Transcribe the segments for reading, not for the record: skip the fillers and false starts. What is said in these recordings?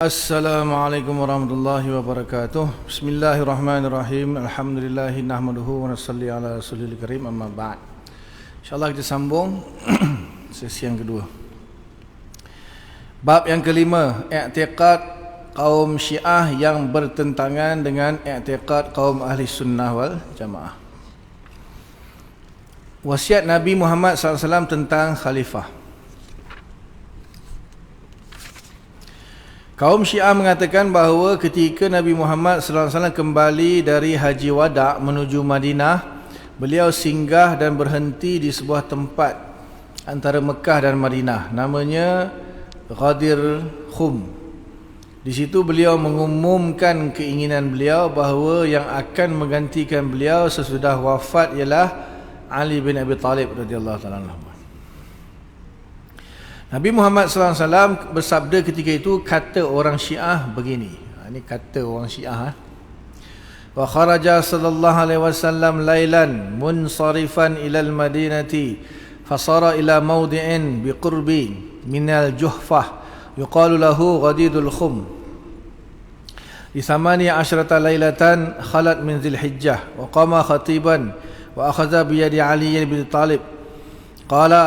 Assalamualaikum warahmatullahi wabarakatuh. Bismillahirrahmanirrahim. Alhamdulillahi nahmaduhu wa nasalli ala rasulil karim, amma ba'd. InsyaAllah kita sambung sesi yang kedua. Bab yang kelima, i'tiqad kaum Syiah yang bertentangan dengan i'tiqad kaum ahli sunnah wal jamaah. Wasiat Nabi Muhammad SAW tentang khalifah. Kaum Syiah mengatakan bahawa ketika Nabi Muhammad SAW kembali dari Haji Wada' menuju Madinah, beliau singgah dan berhenti di sebuah tempat antara Mekah dan Madinah, namanya Ghadir Khum. Di situ beliau mengumumkan keinginan beliau bahawa yang akan menggantikan beliau sesudah wafat ialah Ali bin Abi Talib radhiyallahu ta'ala anhu. Nabi Muhammad SAW bersabda ketika itu, kata orang Syiah begini. Ini kata orang Syiah. Wa kharaja sallallahu alaihi wasallam lailan munsarifan ilal madinati fasara ila mawdi'in biqurbi minal Juhfah yuqalu lahu Ghadidul Khum. Di thamani asyrata lailatan khalat min Dzulhijjah wa qama khatiban wa akhadha bi yadi Ali bin Talib. Qala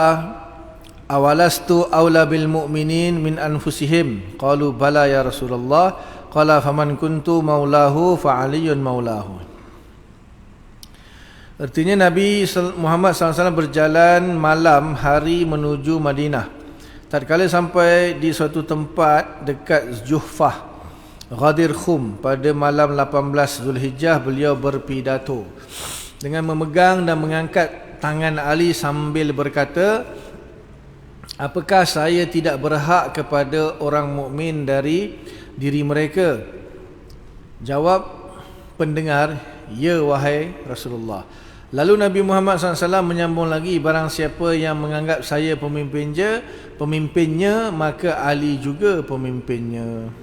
awalastu awla bil mu'minin min anfusihim? Qalu bala ya Rasulullah. Qala faman kuntu maulahu fa aliyun maulahu. Artinya Nabi Muhammad SAW berjalan malam hari menuju Madinah. Tatkala sampai di suatu tempat dekat Juhfah, Ghadir Khum, pada malam 18 Zulhijjah, beliau berpidato dengan memegang dan mengangkat tangan Ali sambil berkata, apakah saya tidak berhak kepada orang mukmin dari diri mereka? Jawab pendengar, ya wahai Rasulullah. Lalu Nabi Muhammad SAW menyambung lagi, barang siapa yang menganggap saya pemimpinnya, maka Ali juga pemimpinnya.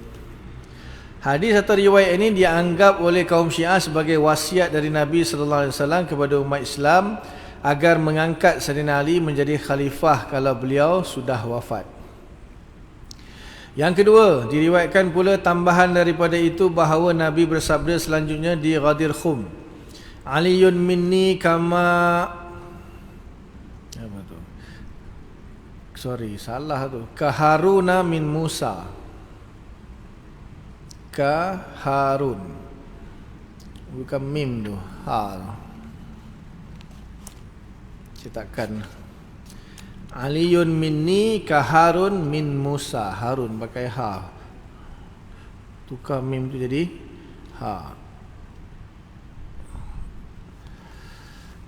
Hadis atau riwayat ini dianggap oleh kaum Syiah sebagai wasiat dari Nabi SAW kepada umat Islam agar mengangkat Sayyidina Ali menjadi khalifah kalau beliau sudah wafat. Yang kedua, diriwayatkan pula tambahan daripada itu bahawa Nabi bersabda selanjutnya di Ghadir Khum, Aliyun minni kama Kaharuna min Musa. Kaharun, bukan mim tu, cetakan Aliyun minni kaharun min Musa. Harun pakai ha, tukar mim tu jadi ha.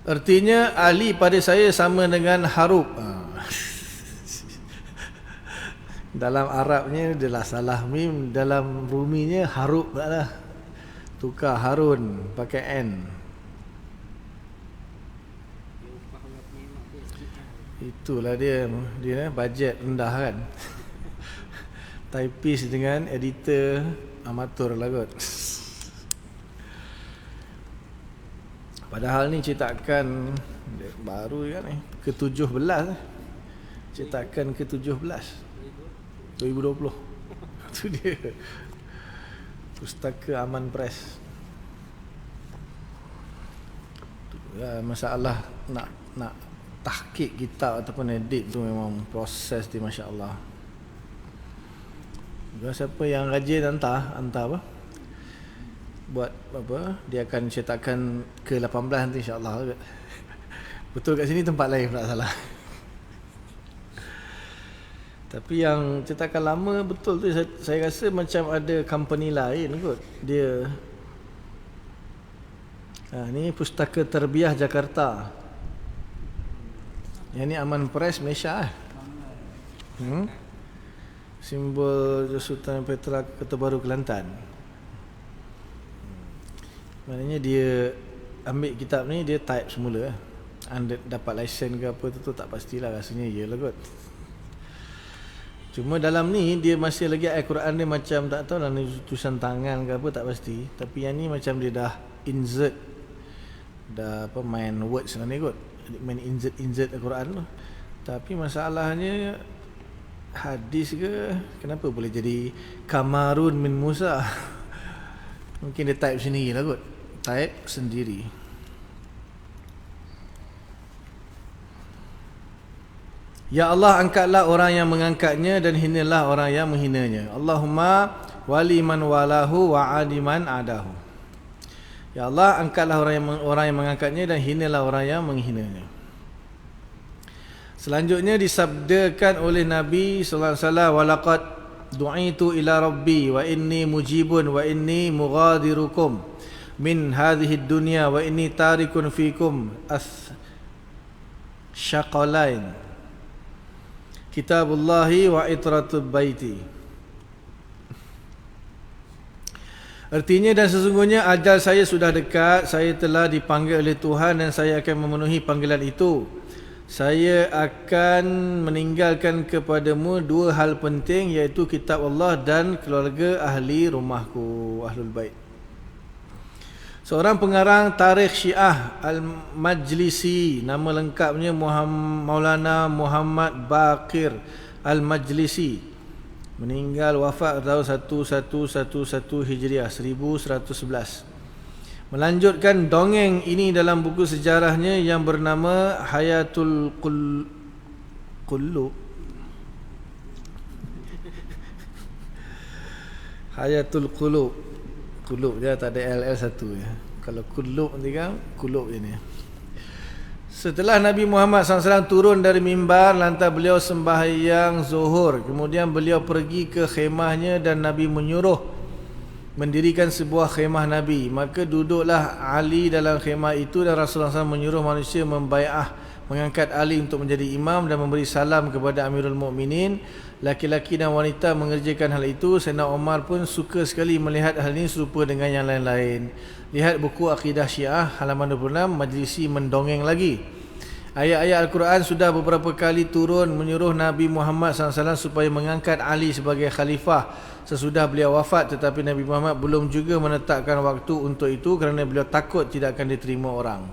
Artinya Ali pada saya sama dengan Harub. Dalam Arabnya adalah salah mim, dalam Ruminya Harub lah. Tukar Harun pakai N. Itulah dia bajet rendah kan. Typist dengan editor amatur lah kot. Padahal ni cetakan baru kan, ke-17. Cetakan ke-17 2020. Itu dia, Pustaka Aman Press. Ya, masalah nak tahqiq kitab ataupun edit tu memang proses dia, masya-Allah. Siapa yang rajin hantar apa? Buat apa? Dia akan cetakkan ke-18 nanti, insya-Allah. Betul kat sini, tempat lain tak salah. Tapi yang cetakan lama betul tu, saya rasa macam ada company lain kot. Dia ni Pustaka Terbiah Jakarta. Yang ni Aman Press Malaysia. Simbol Sultan Petra Kota Baru Kelantan. Maknanya dia ambil kitab ni, dia type semula. Anda dapat lesen ke apa tu tak pastilah, rasanya iyalah kot. Cuma dalam ni dia masih lagi Al-Quran dia macam tak tahu lah ni tulisan tangan ke apa, tak pasti. Tapi yang ni macam dia dah insert, dah apa, main words lah ni kot, main insert Al-Quran tu. Tapi masalahnya hadis ke? Kenapa boleh jadi Kamarun min Musa? Mungkin dia type sendiri lah kot. Type sendiri. Ya Allah, angkatlah orang yang mengangkatnya dan hinalah orang yang menghinanya. Allahumma wali man walahu wa adiman adahu. Ya Allah, angkatlah orang yang mengangkatnya dan hinalah orang yang menghinanya. Selanjutnya disabdakan oleh Nabi sallallahu alaihi wasallam, walaqad du'itu ila rabbi wa inni mujibun wa inni mughadirukum min hadhihi dunya wa inni tarikun fikum syaqalain kitabullahi wa itratul baiti. Artinya, dan sesungguhnya ajal saya sudah dekat, saya telah dipanggil oleh Tuhan dan saya akan memenuhi panggilan itu. Saya akan meninggalkan kepadamu dua hal penting, iaitu kitab Allah dan keluarga ahli rumahku, Ahlul Bait. Seorang pengarang tarikh Syiah Al-Majlisi, nama lengkapnya Maulana Muhammad Baqir Al-Majlisi, meninggal wafat tahun 1111 Hijriah, 1111. Melanjutkan dongeng ini dalam buku sejarahnya yang bernama Hayatul Qulub. Hayatul Qulub. Qulub dia tak ada LL1 ya. Kalau Qulub nanti kan Qulub ini. Setelah Nabi Muhammad SAW turun dari mimbar, lantas beliau sembahyang zuhur. Kemudian beliau pergi ke khemahnya dan Nabi menyuruh mendirikan sebuah khemah Nabi. Maka duduklah Ali dalam khemah itu dan Rasulullah SAW menyuruh manusia membai'ah, mengangkat Ali untuk menjadi imam dan memberi salam kepada Amirul Mukminin. Laki-laki dan wanita mengerjakan hal itu. Sayyidina Umar pun suka sekali melihat hal ini serupa dengan yang lain-lain. Lihat buku Akidah Syiah halaman 26, Majlisi mendongeng lagi. Ayat-ayat Al-Quran sudah beberapa kali turun menyuruh Nabi Muhammad SAW supaya mengangkat Ali sebagai khalifah sesudah beliau wafat, tetapi Nabi Muhammad belum juga menetapkan waktu untuk itu kerana beliau takut tidak akan diterima orang.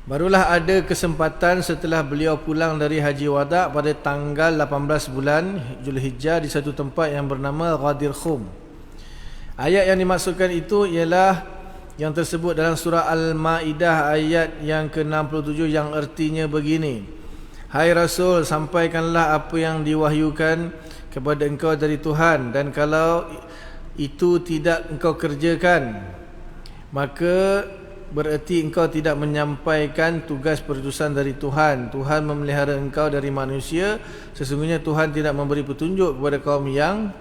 Barulah ada kesempatan setelah beliau pulang dari Haji Wada' pada tanggal 18 bulan Zulhijjah di satu tempat yang bernama Ghadir Khum. Ayat yang dimaksudkan itu ialah yang tersebut dalam surah Al-Ma'idah ayat yang ke-67 yang artinya begini: Hai Rasul, sampaikanlah apa yang diwahyukan kepada engkau dari Tuhan, dan kalau itu tidak engkau kerjakan, maka bererti engkau tidak menyampaikan tugas perutusan dari Tuhan. Tuhan memelihara engkau dari manusia. Sesungguhnya Tuhan tidak memberi petunjuk kepada kaum yang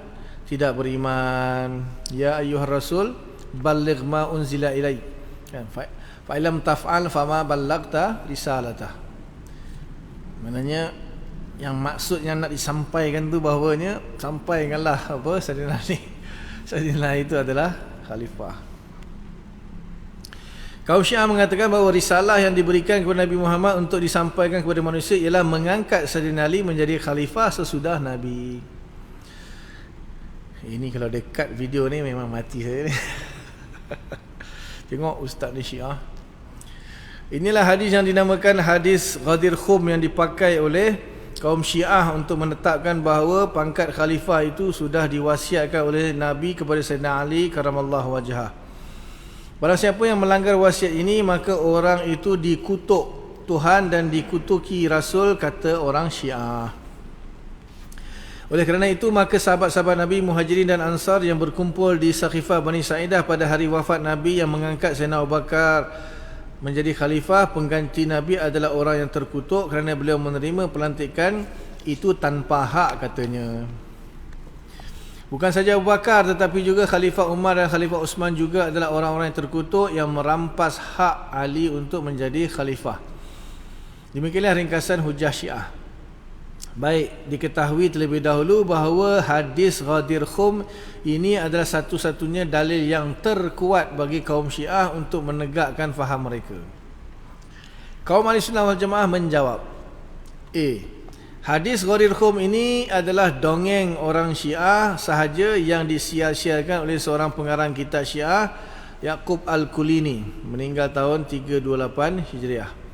tidak beriman. Ya ayyuhar rasul balligh ma unzila ilaik. Fa illam taf'al fama ballaghta risalatah. Maknanya yang maksudnya nak disampaikan tu bahawanya sampaikanlah apa Sayyidina Ali. Sayyidina Ali itu adalah khalifah. Kaum Syiah mengatakan bahawa risalah yang diberikan kepada Nabi Muhammad untuk disampaikan kepada manusia ialah mengangkat Sayyidina Ali menjadi khalifah sesudah Nabi. Ini kalau dekat video ni memang mati saya ni. Tengok ustaz ni Syiah. Inilah hadis yang dinamakan hadis Ghadir Khum yang dipakai oleh kaum Syiah untuk menetapkan bahawa pangkat khalifah itu sudah diwasiatkan oleh Nabi kepada Sayyidina Ali karamallahu wajhah. Barang siapa yang melanggar wasiat ini, maka orang itu dikutuk Tuhan dan dikutuki Rasul, kata orang Syiah. Oleh kerana itu, maka sahabat-sahabat Nabi Muhajirin dan Ansar yang berkumpul di Saqifah Bani Sa'idah pada hari wafat Nabi yang mengangkat Sayyidina Abu Bakar menjadi khalifah, pengganti Nabi adalah orang yang terkutuk kerana beliau menerima pelantikan itu tanpa hak, katanya. Bukan saja Abu Bakar, tetapi juga Khalifah Umar dan Khalifah Uthman juga adalah orang-orang yang terkutuk yang merampas hak Ali untuk menjadi khalifah. Demikianlah ringkasan hujah Syiah. Baik, diketahui terlebih dahulu bahawa hadis Ghadir Khum ini adalah satu-satunya dalil yang terkuat bagi kaum Syiah untuk menegakkan faham mereka. Kaum Ahlussunnah wal Jamaah menjawab, hadis Ghadir Khum ini adalah dongeng orang Syiah sahaja yang disiar-siarkan oleh seorang pengarang kitab Syiah, Yaqub Al-Kulini, meninggal tahun 328 Hijriah.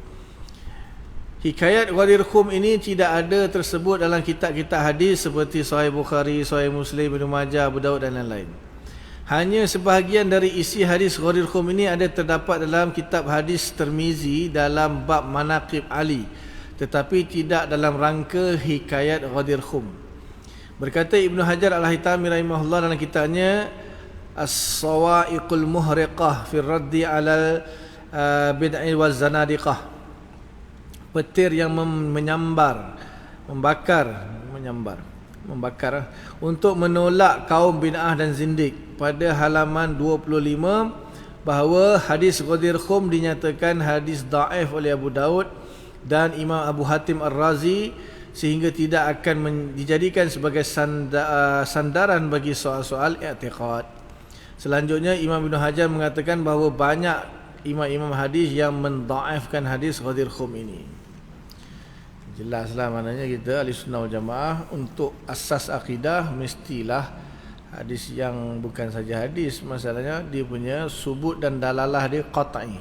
Hikayat Ghadir Khum ini tidak ada tersebut dalam kitab-kitab hadis seperti Sahih Bukhari, Sahih Muslim, Ibnu Majah, Abu Daud dan lain-lain. Hanya sebahagian dari isi hadis Ghadir Khum ini ada terdapat dalam kitab hadis Tirmizi dalam bab Manaqib Ali, tetapi tidak dalam rangka hikayat Ghadir Khum. Berkata Ibnu Hajar Al-Haytami rahimahullah dalam kitabnya As-Sawa'iqul Muhriqah fi Raddi 'ala Bid'ah wa Zanadiqah, petir yang membakar untuk menolak kaum bid'ah dan zindik. Pada halaman 25 bahawa hadis Ghadir Khum dinyatakan hadis dhaif oleh Abu Daud dan Imam Abu Hatim Ar-Razi, sehingga tidak akan dijadikan sebagai sandaran bagi soal-soal i'tiqad. Selanjutnya Imam Ibn Hajar mengatakan bahawa banyak imam-imam hadis yang mendhaifkan hadis Ghadir Khum ini. Jelaslah maknanya kita ahli sunnah wal jamaah untuk asas akidah mestilah hadis yang bukan saja hadis, masalahnya dia punya subut dan dalalah dia qat'i.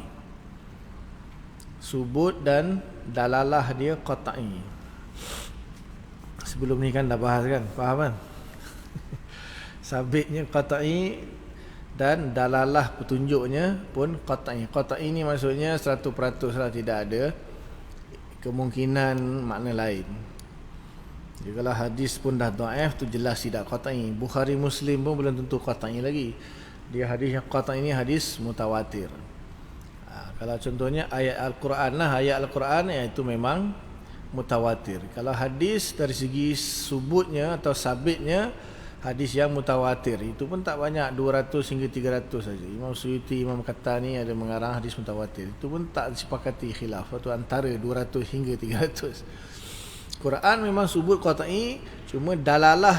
Subut dan dalalah dia qat'i. Sebelum ni kan dah bahas kan, faham kan? Sabitnya qat'i dan dalalah petunjuknya pun qat'i. Qat'i ni maksudnya 100% lah, tidak ada kemungkinan makna lain. Jadi kalau hadis pun dah dhaif tu jelas tidak qat'i. Bukhari Muslim pun belum tentu qat'i lagi. Dia hadis yang qat'i ini hadis mutawatir. Kalau contohnya ayat Al-Quran lah, ayat Al-Quran itu memang mutawatir. Kalau hadis dari segi subutnya atau sabitnya, hadis yang mutawatir itu pun tak banyak, 200 hingga 300 saja. Imam Suyuti, Imam Qattani ada mengarang hadis mutawatir. Itu pun tak disepakati khilaf, itu antara 200 hingga 300. Quran memang subut qat'i, cuma dalalah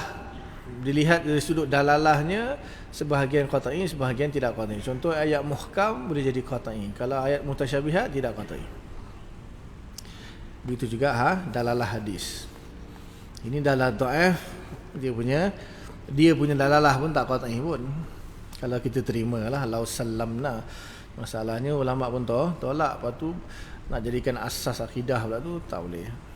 dilihat dari sudut dalalahnya, sebahagian qat'i, sebahagian tidak qat'i. Contoh ayat muhkam boleh jadi qat'i, kalau ayat mutasyabihat tidak qat'i. Begitu juga dalalah hadis. Ini dalalah dhaif, dia punya dalalah pun tak qat'i pun. Kalau kita terimalah lau sallamna. Masalahnya ulama pun tolak, lepas tu nak jadikan asas akidah pula tu tak boleh.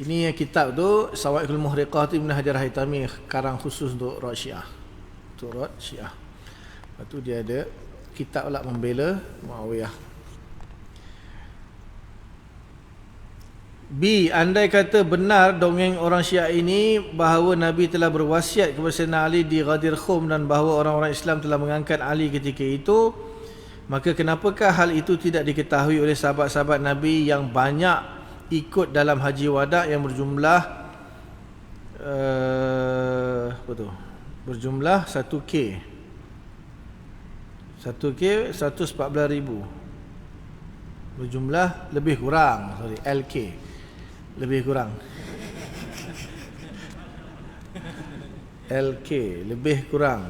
Ini kitab tu Sawa'iqul Muhriqah tu Ibn Hajar Al-Haytami karang khusus untuk Rad Syiah. Untuk Rad Syiah. Lepas tu dia ada kitab pula membela Muawiyah. B. Andai kata benar dongeng orang Syiah ini bahawa Nabi telah berwasiat kepada Sayyidina Ali di Ghadir Khum dan bahawa orang-orang Islam telah mengangkat Ali ketika itu, maka kenapakah hal itu tidak diketahui oleh sahabat-sahabat Nabi yang banyak ikut dalam Haji Wada yang berjumlah berjumlah 1K 114,000, berjumlah lebih kurang, LK lebih kurang, LK lebih kurang.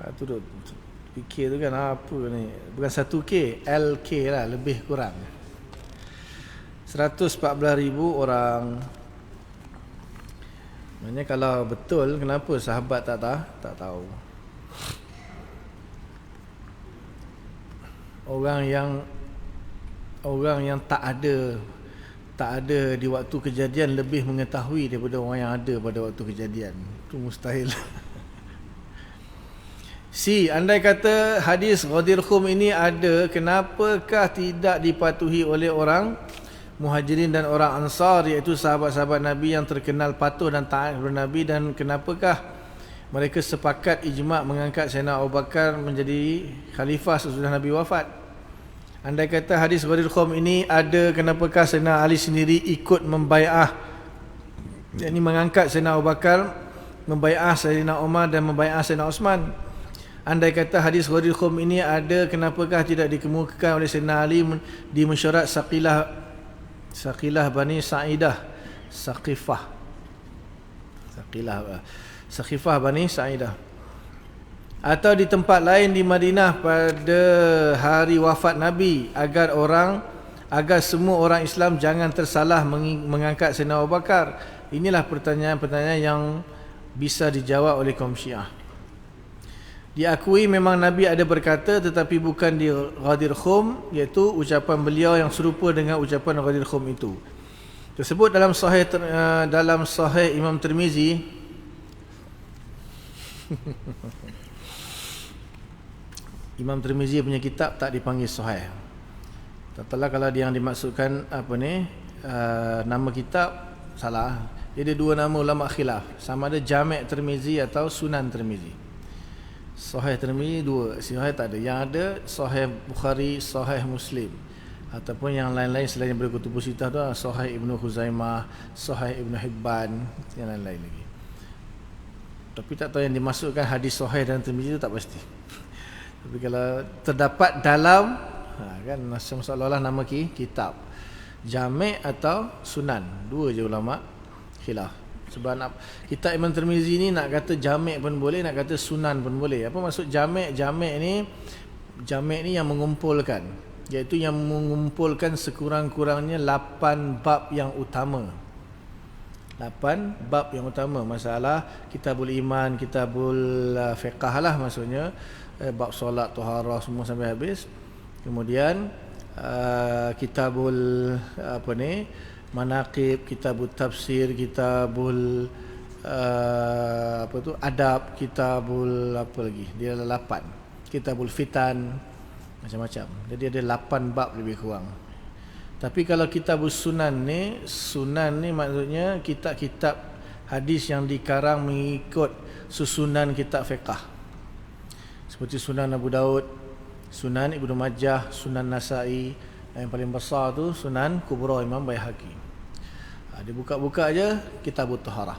Itu duk fikir tu kan apa ni, bukan 1K, LK lah, lebih kurang 114,000 orang. Maknanya kalau betul, kenapa sahabat tak tahu? Orang yang tak ada di waktu kejadian lebih mengetahui daripada orang yang ada pada waktu kejadian. Itu mustahil. C. Andai kata hadis Ghadir Khum ini ada, kenapakah tidak dipatuhi oleh orang Muhajirin dan orang Ansar, iaitu sahabat-sahabat Nabi yang terkenal patuh dan taat kepada Nabi, dan kenapakah mereka sepakat ijma' mengangkat Sayyidina Abu Bakar menjadi khalifah sesudah Nabi wafat? Andai kata hadis Ghadir Khum ini ada, kenapakah Sayyidina Ali sendiri ikut membai'ah, yakni mengangkat Sayyidina Abu Bakar, membai'ah Sayyidina Umar dan membai'ah Sayyidina Osman? Andai kata hadis Ghadir Khum ini ada, kenapakah tidak dikemukakan oleh Sayyidina Ali di mesyuarat Saqilah Bani Sa'idah, Saqifah Bani Sa'idah, atau di tempat lain di Madinah pada hari wafat Nabi, agar semua orang Islam jangan tersalah mengangkat Sayyidina Abu Bakar? Inilah pertanyaan-pertanyaan yang bisa dijawab oleh kaum Syiah. Diakui memang Nabi ada berkata, tetapi bukan di Ghadir Khum, iaitu ucapan beliau yang serupa dengan ucapan Ghadir Khum itu. Tersebut dalam sahih Imam Tirmizi. Imam Tirmizi punya kitab tak dipanggil sahih. Tetapi kalau dia yang dimaksudkan nama kitab salah. Dia ada dua nama ulama khilaf, sama ada Jami' Tirmizi atau Sunan Tirmizi. Sahih Tirmizi dua, sahih tak ada. Yang ada Sahih Bukhari, Sahih Muslim, ataupun yang lain-lain selain yang berkutubus sittah tu, Sahih Ibnu Khuzaimah, Sahih Ibnu Hibban, yang lain-lain lagi. Tapi tak tahu yang dimasukkan hadis Sahih dan Tirmizi itu tak pasti. Tapi kalau terdapat dalam kan seolah-olah nama kitab Jami' atau Sunan, dua je ulama khilaf. Sebab kitab Imam Tirmizi ni nak kata Jami' pun boleh, nak kata Sunan pun boleh. Apa maksud Jami'? Jami' ni yang mengumpulkan, iaitu yang mengumpulkan sekurang-kurangnya 8 bab yang utama. 8 bab yang utama. Masalah kitabul iman, kitabul fiqh lah maksudnya, bab solat, taharah semua sampai habis. Kemudian kitabul manaqib, kitabul tafsir, kitabul adab, kitabul apa lagi, dia ada 8, kitabul fitan, macam-macam. Jadi ada 8 bab lebih kurang. Tapi kalau kitabul sunan ni maksudnya kitab-kitab hadis yang dikarang mengikut susunan kitab fiqh, seperti Sunan Abu Daud, Sunan Ibnu Majah, Sunan Nasa'i. Yang paling besar tu Sunan Kubra Imam Baihaqi. Dia buka-buka aje kitabut taharah.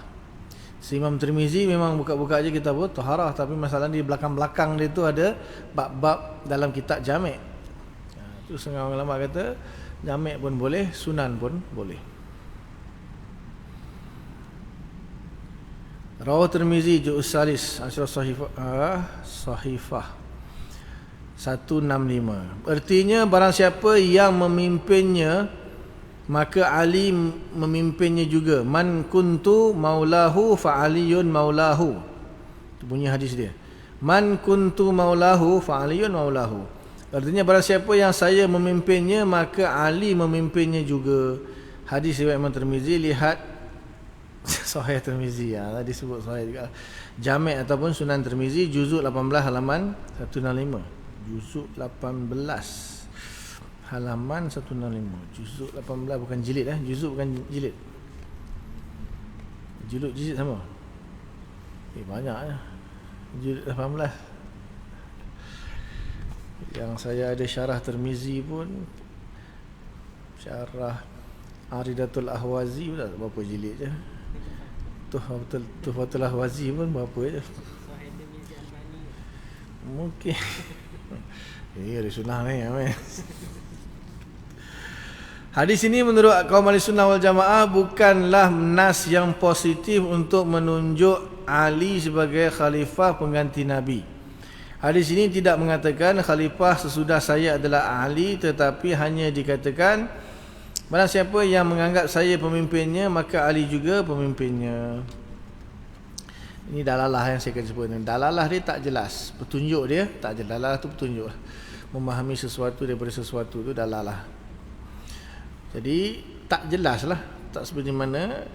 Si Imam Tirmizi memang buka-buka aje kitabut taharah, tapi masalah di belakang-belakang dia tu ada bab-bab dalam kitab Jami'. Tu setengah ulama kata Jami' pun boleh, Sunan pun boleh. Rawah Tirmizi juz salis Asyra Sahifah 165. Artinya barang siapa yang memimpinnya, maka Ali memimpinnya juga. Man kuntu maulahu fa aliyun maulahu. Itu bunyi hadis dia. Man kuntu maulahu fa aliyun maulahu. Artinya barang siapa yang saya memimpinnya, maka Ali memimpinnya juga. Hadis riwayat Imam Tirmizi, lihat Sahih Tirmizi disebut sahih juga. Jami' ataupun Sunan Tirmizi juzuk 18 halaman 165. Juzuk 18 halaman 165. Juzuk 18 bukan jilid juzuk bukan jilid. Jilid sama. Banyak jilid 18. Yang saya ada syarah Tirmizi pun, syarah Aridatul Ahwazi pun berapa jilid je. Tuhfatul Ahwazi pun berapa je. Mungkin ada sunnah ni Hadis ini menurut kaum ahli sunnah wal jamaah bukanlah nas yang positif untuk menunjuk Ali sebagai khalifah pengganti Nabi. Hadis ini tidak mengatakan khalifah sesudah saya adalah Ali, tetapi hanya dikatakan barang siapa yang menganggap saya pemimpinnya, maka Ali juga pemimpinnya. Ini dalalah yang saya akan sebut. Dalalah dia tak jelas, petunjuk dia tak jelas. Dalalah tu petunjuk, memahami sesuatu daripada sesuatu tu dalalah. Jadi tak jelas lah, tak seperti mana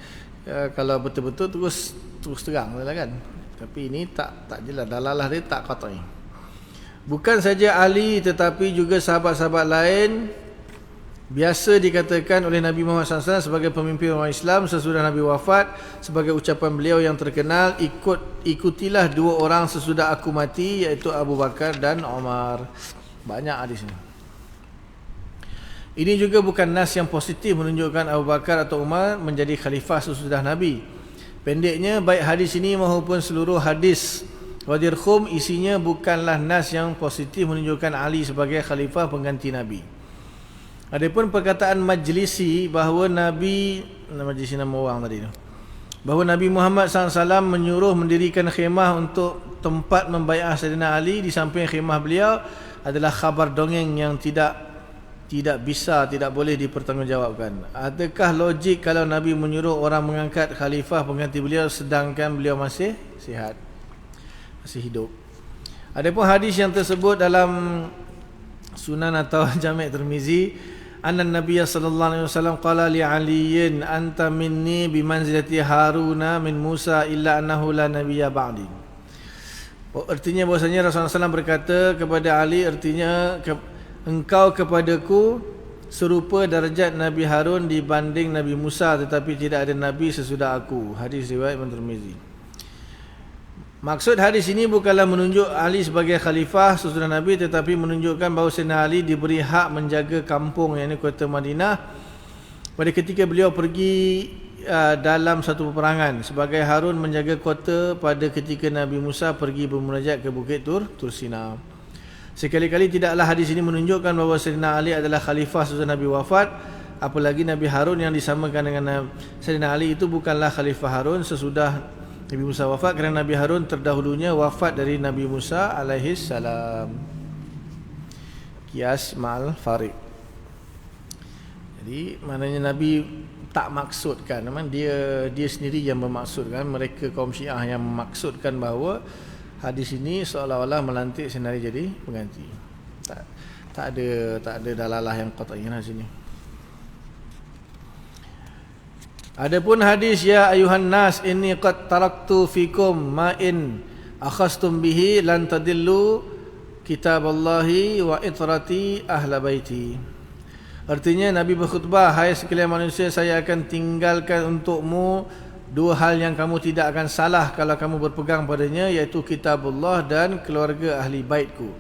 kalau betul-betul terus terang lah kan. Tapi ini tak jelas, dalalah dia tak qat'i. Bukan saja Ali tetapi juga sahabat-sahabat lain biasa dikatakan oleh Nabi Muhammad SAW sebagai pemimpin umat Islam sesudah Nabi wafat, sebagai ucapan beliau yang terkenal, ikutilah dua orang sesudah aku mati, iaitu Abu Bakar dan Umar. Banyak hadis ini. Ini juga bukan nas yang positif menunjukkan Abu Bakar atau Umar menjadi khalifah sesudah Nabi. Pendeknya, baik hadis ini maupun seluruh hadis Ghadir Khum isinya bukanlah nas yang positif menunjukkan Ali sebagai khalifah pengganti Nabi. Adapun perkataan Majlisi bahawa Majlisi nama orang tadi tu, bahawa Nabi Muhammad SAW menyuruh mendirikan khemah untuk tempat membai'ah Sayyidina Ali di samping khemah beliau adalah khabar dongeng yang tidak boleh dipertanggungjawabkan. Adakah logik kalau Nabi menyuruh orang mengangkat khalifah pengganti beliau sedangkan beliau masih sihat, masih hidup? Adapun hadis yang tersebut dalam Sunan atau Jami' Tirmizi, anna Nabiy sallallahu alaihi wasallam qala li Aliyin anta minni bimanzilati Haruna min Musa illa annahu la nabiyya ba'di. Artinya bahasanya Rasulullah SAW berkata kepada Ali, artinya engkau kepadaku serupa darjat Nabi Harun dibanding Nabi Musa, tetapi tidak ada nabi sesudah aku. Hadis riwayat Ibn Tirmizi. Maksud hadis ini bukanlah menunjuk Ali sebagai khalifah sesudah Nabi, tetapi menunjukkan bahawa Sayyidina Ali diberi hak menjaga kampung, yakni kota Madinah, pada ketika beliau pergi dalam satu peperangan, sebagai Harun menjaga kota pada ketika Nabi Musa pergi bermunajat ke Bukit Tur Sina. Sekali-kali tidaklah hadis ini menunjukkan bahawa Sayyidina Ali adalah khalifah sesudah Nabi wafat, apalagi Nabi Harun yang disamakan dengan Sayyidina Ali itu bukanlah khalifah Harun sesudah Nabi Musa wafat, kerana Nabi Harun terdahulunya wafat dari Nabi Musa alaihi salam. Qiyas ma'al fariq. Jadi maknanya Nabi tak maksudkan, memang dia sendiri yang memaksudkan, mereka kaum Syiah yang memaksudkan bahawa hadis ini seolah-olah melantik Sayyidina Ali jadi pengganti. Tak ada dalalah yang qat'iyah di sini. Adapun hadis ya ayuhan nas inni qad taraktu fikum ma in akhastum bihi lan tadillu kitaballahi wa itrati ahla baiti. Artinya Nabi berkhutbah, hai sekalian manusia, saya akan tinggalkan untukmu dua hal yang kamu tidak akan salah kalau kamu berpegang padanya, iaitu kitabullah dan keluarga ahli baitku.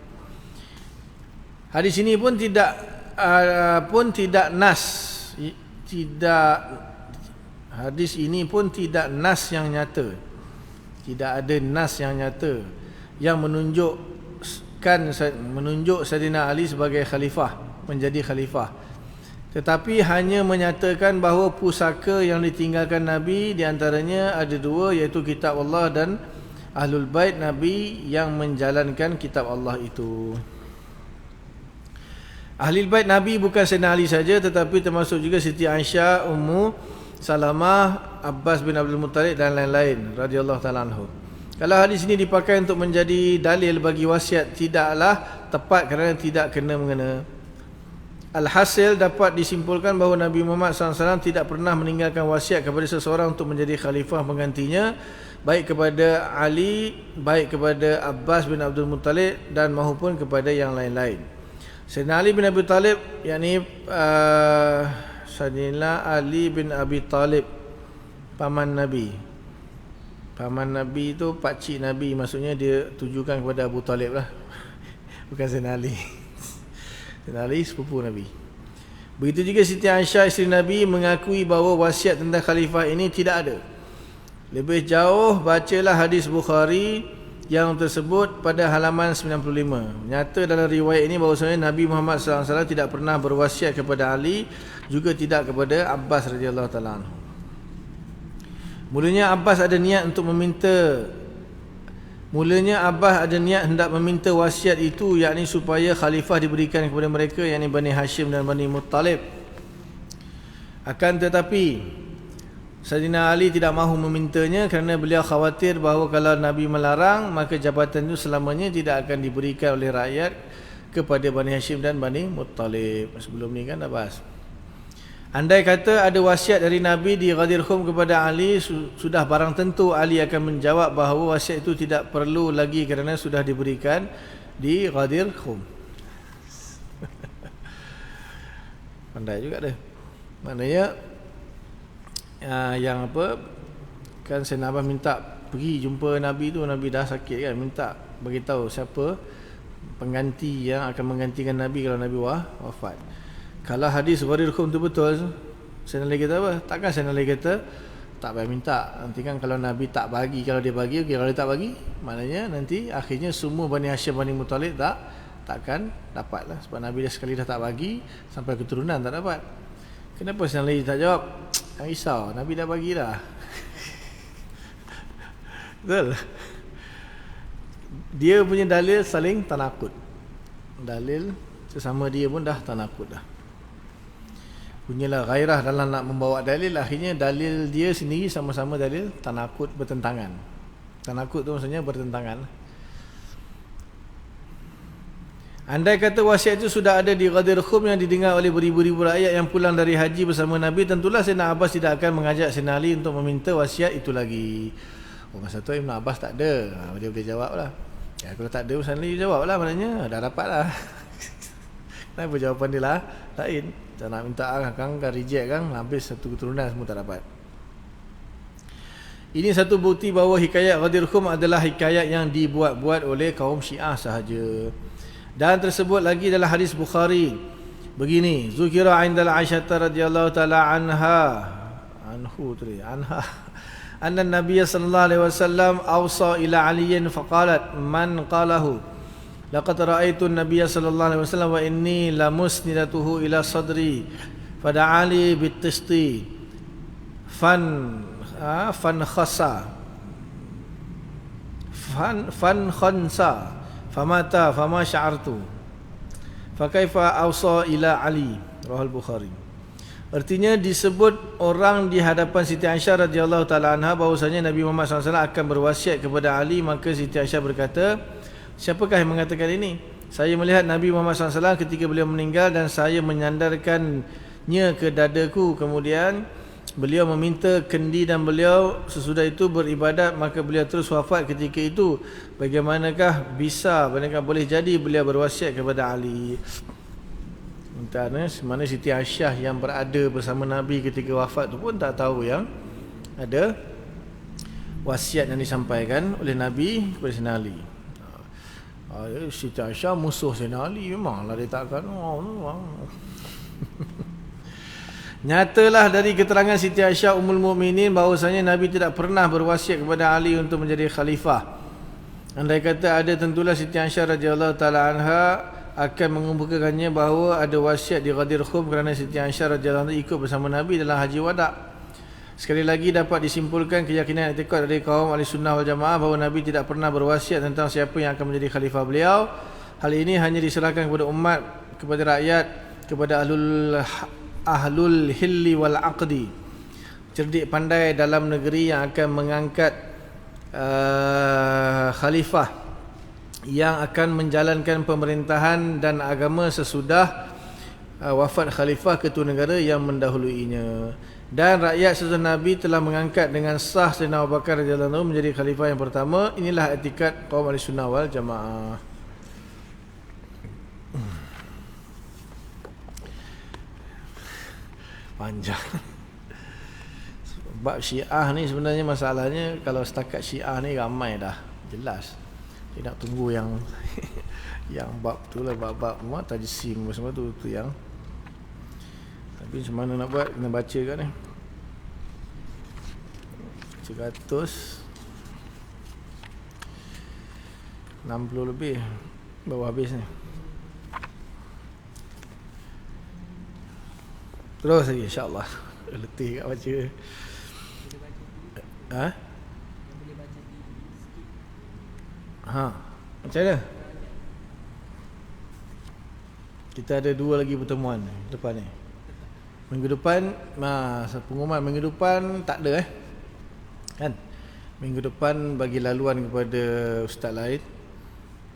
Hadis ini pun tidak nas, hadis ini pun tidak nas yang nyata. Tidak ada nas yang nyata yang menunjuk Sayyidina Ali sebagai khalifah, menjadi khalifah. Tetapi hanya menyatakan bahawa pusaka yang ditinggalkan Nabi di antaranya ada dua, iaitu kitab Allah dan Ahlul Bait Nabi yang menjalankan kitab Allah itu. Ahlul Bait Nabi bukan Sayyidina Ali saja, tetapi termasuk juga Siti Aisyah, Ummu Salamah, Abbas bin Abdul Muttalib dan lain-lain radhiyallahu ta'ala anhu. Kalau hadis ini dipakai untuk menjadi dalil bagi wasiat, tidaklah tepat kerana tidak kena-mengena. Alhasil dapat disimpulkan bahawa Nabi Muhammad SAW tidak pernah meninggalkan wasiat kepada seseorang untuk menjadi khalifah penggantinya, baik kepada Ali, baik kepada Abbas bin Abdul Muttalib dan maupun kepada yang lain-lain. Sayyidina Ali bin Abi Talib, yakni Sayyidina Ali bin Abi Talib, paman Nabi. Paman Nabi itu pakcik Nabi, maksudnya dia tujukan kepada Abu Talib lah. Bukan Sayyidina Ali. Sayyidina Ali sepupu Nabi. Begitu juga Siti Aisyah isteri Nabi mengakui bahawa wasiat tentang khalifah ini tidak ada. Lebih jauh, bacalah hadis Bukhari yang tersebut pada halaman 95. Nyata dalam riwayat ini bahawasanya Nabi Muhammad SAW tidak pernah berwasiat kepada Ali, juga tidak kepada Abbas radhiyallahu ta'ala anhu. Mulanya Abbas ada niat hendak meminta wasiat itu, yakni supaya khalifah diberikan kepada mereka, yakni Bani Hashim dan Bani Muttalib. Akan tetapi Sayyidina Ali tidak mahu memintanya kerana beliau khawatir bahawa kalau Nabi melarang, maka jabatan itu selamanya tidak akan diberikan oleh rakyat kepada Bani Hashim dan Bani Muttalib. Sebelum ni kan dah bahas. Andai kata ada wasiat dari Nabi di Ghadir Khum kepada Ali, sudah barang tentu Ali akan menjawab bahawa wasiat itu tidak perlu lagi kerana sudah diberikan di Ghadir Khum. Pandai juga dia. Maknanya yang apa, kan Sayyidina Abbas minta pergi jumpa Nabi tu, Nabi dah sakit kan, minta beritahu siapa pengganti yang akan menggantikan Nabi kalau Nabi wafat. Kalau hadis Ghadir Khum tu betul, Sayyidina Ali kata apa? Takkan Sayyidina Ali kata tak payah minta, nanti kan kalau Nabi tak bagi, kalau dia bagi okey, kalau dia tak bagi, maknanya nanti akhirnya semua Bani Hashim, Bani Muttalib takkan dapat lah, sebab Nabi dah sekali dah tak bagi, sampai keturunan tak dapat. Kenapa Sayyidina Ali tak jawab? Jangan risau, Nabi dah bagi dah. Betul. Dia punya dalil saling tanakut. Dalil sesama dia pun dah tanakut dah. Punyalah gairah dalam nak membawa dalil, akhirnya dalil dia sendiri sama-sama dalil tanakut, bertentangan. Tanakut tu maksudnya bertentangan. Andai kata wasiat itu sudah ada di Ghadir Khum yang didengar oleh beribu-ribu rakyat yang pulang dari haji bersama Nabi, tentulah Sayyidina Abbas tidak akan mengajak Sayyidina Ali untuk meminta wasiat itu lagi. Masa tu Ibn Abbas tak ada. Dia boleh jawab lah. Ya, kalau tak ada Sayyidina Ali jawab lah, maknanya dah dapat lah. Kenapa jawapan dia lah lain? Tak nak minta kan reject kan, habis satu keturunan semua tak dapat. Ini satu bukti bahawa hikayat Ghadir Khum adalah hikayat yang dibuat-buat oleh kaum Syiah sahaja. Dan tersebut lagi dalam hadis Bukhari begini, zukira indal Aisyah radhiyallahu taala anha anna Nabiy sallallahu alaihi wasallam awsa ila aliyin faqalat man qalahu laqad ra'aitu an-nabiy sallallahu alaihi wasallam wa inni lamusnidatuhu ila sadri fada'ali bit-tisti fan khansa famata fama sya'artu fakaifa awsa ila Ali, rawahul Bukhari. Artinya disebut orang di hadapan Siti Aisyah radhiyallahu taala anha bahwasanya Nabi Muhammad SAW akan berwasiat kepada Ali. Maka Siti Aisyah berkata, siapakah yang mengatakan ini? Saya melihat Nabi Muhammad SAW ketika beliau meninggal dan saya menyandarkannya ke dadaku, kemudian beliau meminta kendi dan beliau sesudah itu beribadat, maka beliau terus wafat ketika itu. Bagaimanakah bisa, bagaimanakah boleh jadi beliau berwasiat kepada Ali? Mana Siti Aisyah yang berada bersama Nabi ketika wafat tu pun tak tahu yang ada wasiat yang disampaikan oleh Nabi kepada Sayyidina Ali. Siti Aisyah musuh Sayyidina Ali, memanglah dia takkan. Nyatalah dari keterangan Siti Aisyah Ummul Mukminin bahawasanya Nabi tidak pernah berwasiat kepada Ali untuk menjadi khalifah. Andai kata ada, tentulah Siti Aisyah radhiyallahu taala anha akan mengemukakannya bahawa ada wasiat di Ghadir Khum, kerana Siti Aisyah radhiyallahu anha ikut bersama Nabi dalam haji wada'. Sekali lagi dapat disimpulkan keyakinan i'tiqad dari kaum Ahlussunnah wal Jamaah bahawa Nabi tidak pernah berwasiat tentang siapa yang akan menjadi khalifah beliau. Hal ini hanya diserahkan kepada umat, kepada rakyat, kepada ahlul hilli wal aqdi, cerdik pandai dalam negeri yang akan mengangkat khalifah yang akan menjalankan pemerintahan dan agama sesudah wafat khalifah ketua negara yang mendahuluinya. Dan rakyat sesudah Nabi telah mengangkat dengan sah Sayyidina Abu Bakar radhiyallahu anhu menjadi khalifah yang pertama. Inilah i'tikad kaum Ahlussunnah wal Jamaah. Panjang. Bab Syiah ni sebenarnya masalahnya, kalau setakat Syiah ni ramai dah, jelas. Dia nak tunggu yang yang bab tu lah, bab-bab tajsim semua tu yang. Tapi macam mana nak buat, kena baca kat ni. 160 lebih baru habis ni. Terus lagi insya-Allah. Letih kat baca. Macam mana? Kita ada 2 lagi pertemuan depan ni. Minggu depan, pengumuman minggu depan tak ada kan? Minggu depan bagi laluan kepada ustaz lain.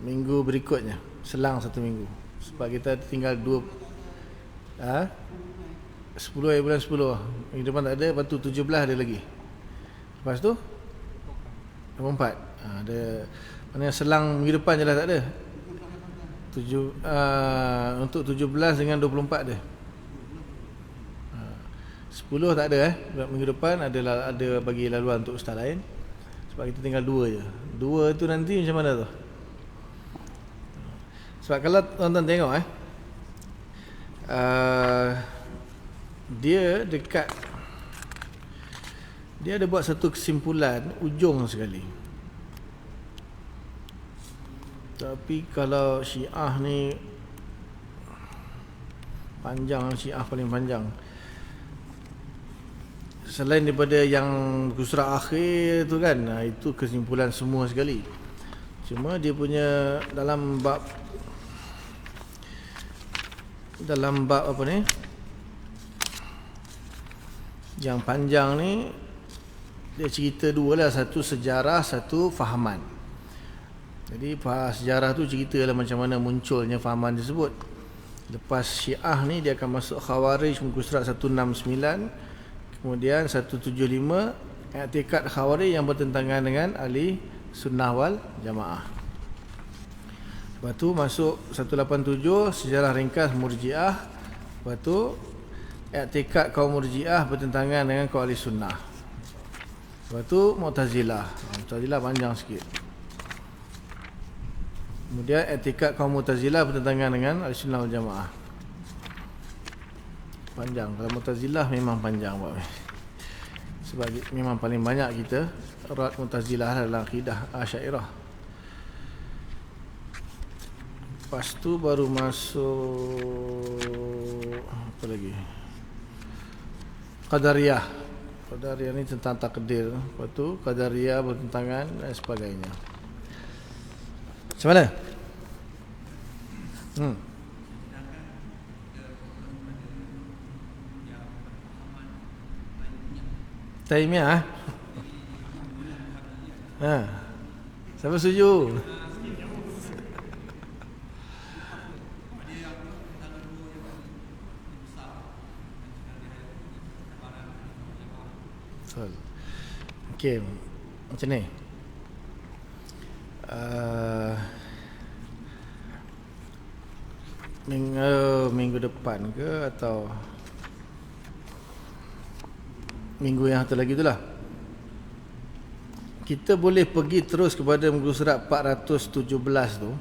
Minggu berikutnya, selang 1 minggu. Sebab kita tinggal 10 bulan 10. Minggu depan tak ada, lepas tu 17 ada lagi. Lepas tu 24. Ada, maknanya selang minggu depan je lah tak ada. Untuk 17 dengan 24 ada. 10 tak ada minggu depan ada bagi laluan untuk ustaz lain. Sebab kita tinggal 2 je. 2 tu nanti macam mana tu? Sebab kalau tuan-tuan tengok dia dekat, dia ada buat satu kesimpulan ujung sekali. Tapi kalau Syiah ni panjang, Syiah paling panjang. Selain daripada yang kusra akhir tu kan, itu kesimpulan semua sekali. Cuma dia punya dalam bab apa ni, yang panjang ni, dia cerita 2 lah. Satu sejarah, satu fahaman. Jadi sejarah tu ceritalah macam mana munculnya fahaman tersebut. Lepas Syiah ni dia akan masuk Khawarij, muka surat 169, kemudian 175 i'tikad Khawarij yang bertentangan dengan ahli sunnah wal jamaah. Lepas tu masuk 187 sejarah ringkas Murji'ah. Lepas tu i'tikad kaum Murji'ah bertentangan dengan kaum ahli sunnah. Lepas tu Mu'tazilah. Mu'tazilah panjang sikit. Kemudian i'tikad kaum Mu'tazilah bertentangan dengan Ahlussunnah wal Jamaah. Panjang. Kalau Mu'tazilah memang panjang sebab memang paling banyak kita erat Mu'tazilah dalam akidah Asy'ariyah. Lepas tu baru masuk apa lagi? Qadariyah. Qadariyah ni tentang takdir. Lepas tu Qadariyah bertentangan dan sebagainya. Macam mana? Taimiyah. Siapa setuju? Okey. Macam ni. Minggu depan ke atau minggu yang satu lagi itulah, kita boleh pergi terus kepada muka surat 417 tu.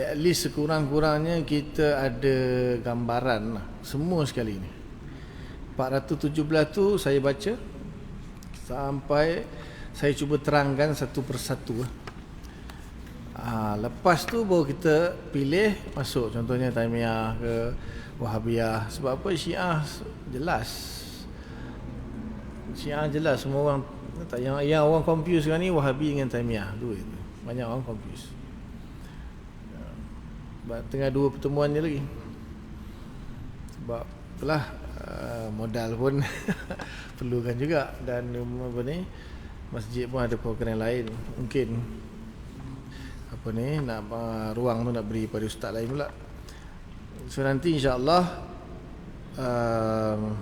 At least sekurang-kurangnya kita ada gambaran lah, semua sekali ni. 417 tu saya baca sampai saya cuba terangkan satu persatu. Lepas tu baru kita pilih masuk, contohnya Taimiyah ke Wahabiyah. Sebab apa? Syiah jelas semua orang tak, yang orang confuse sekarang ni Wahabi dengan Taimiyah, dua itu. Banyak orang confuse. Sebab tengah dua pertemuan je lagi. Sebab itulah modal pun perlukan juga, dan apa ni, masjid pun ada program lain. Mungkin apa ni nak ruang tu nak beri pada ustaz lain pula. So nanti insya-Allah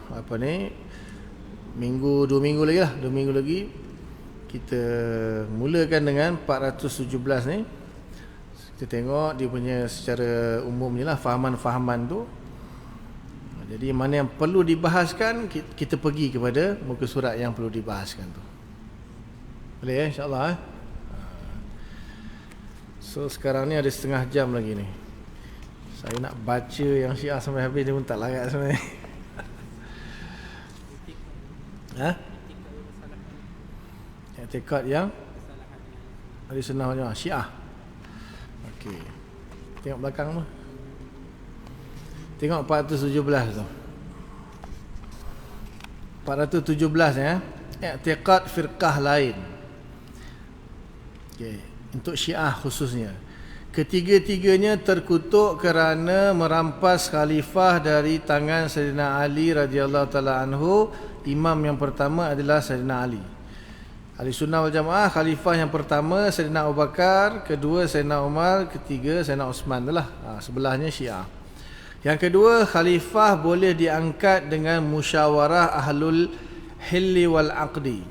apa ni dua minggu lagi kita mulakan dengan 417 ni. Kita tengok dia punya secara umumnya lah, fahaman-fahaman tu. Jadi mana yang perlu dibahaskan, kita pergi kepada muka surat yang perlu dibahaskan tu. Boleh insya-Allah So sekarang ni ada setengah jam lagi ni. Saya nak baca yang Syiah sampai habis, dia pun tak larat sebenarnya. I'tikad yang Ahlussunnah wal Jamaah Syiah. Okey. Tengok belakang tu. Tengok 417 tu. 417 ya. I'tikad firqah lain. Okey. Untuk Syiah khususnya, ketiga-tiganya terkutuk kerana merampas khalifah dari tangan Sayyidina Ali radhiyallahu taala anhu. Imam yang pertama adalah Sayyidina Ali. Ahlussunnah wal Jamaah, khalifah yang pertama Sayyidina Abu Bakar, kedua Sayyidina Umar, ketiga Sayyidina Uthman itulah. Sebelahnya Syiah. Yang kedua, khalifah boleh diangkat dengan musyawarah ahlul hilli wal aqdi.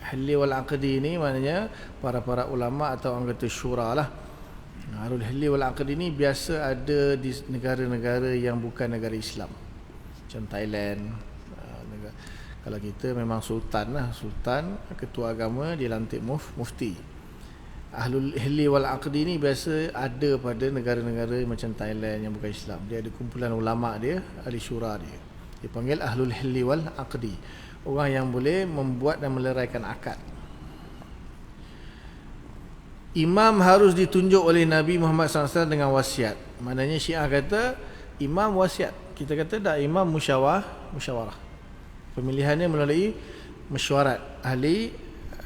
Hilli wal aqdi ni maknanya para ulama atau orang kata syura lah. Ahlul hilli wal aqdi ni biasa ada di negara-negara yang bukan negara Islam. Macam Thailand. Kalau kita memang sultan lah, sultan, ketua agama, dia lantik mufti. Ahlul hilli wal aqdi ni biasa ada pada negara-negara macam Thailand yang bukan Islam. Dia ada kumpulan ulama dia, ahli syura dia. Dia panggil ahlul hilli wal aqdi. Orang yang boleh membuat dan meleraikan akad. Imam harus ditunjuk oleh Nabi Muhammad SAW dengan wasiat. Maknanya Syiah kata imam wasiat. Kita kata tak, imam musyawarah. Pemilihannya melalui mesyuarat ahli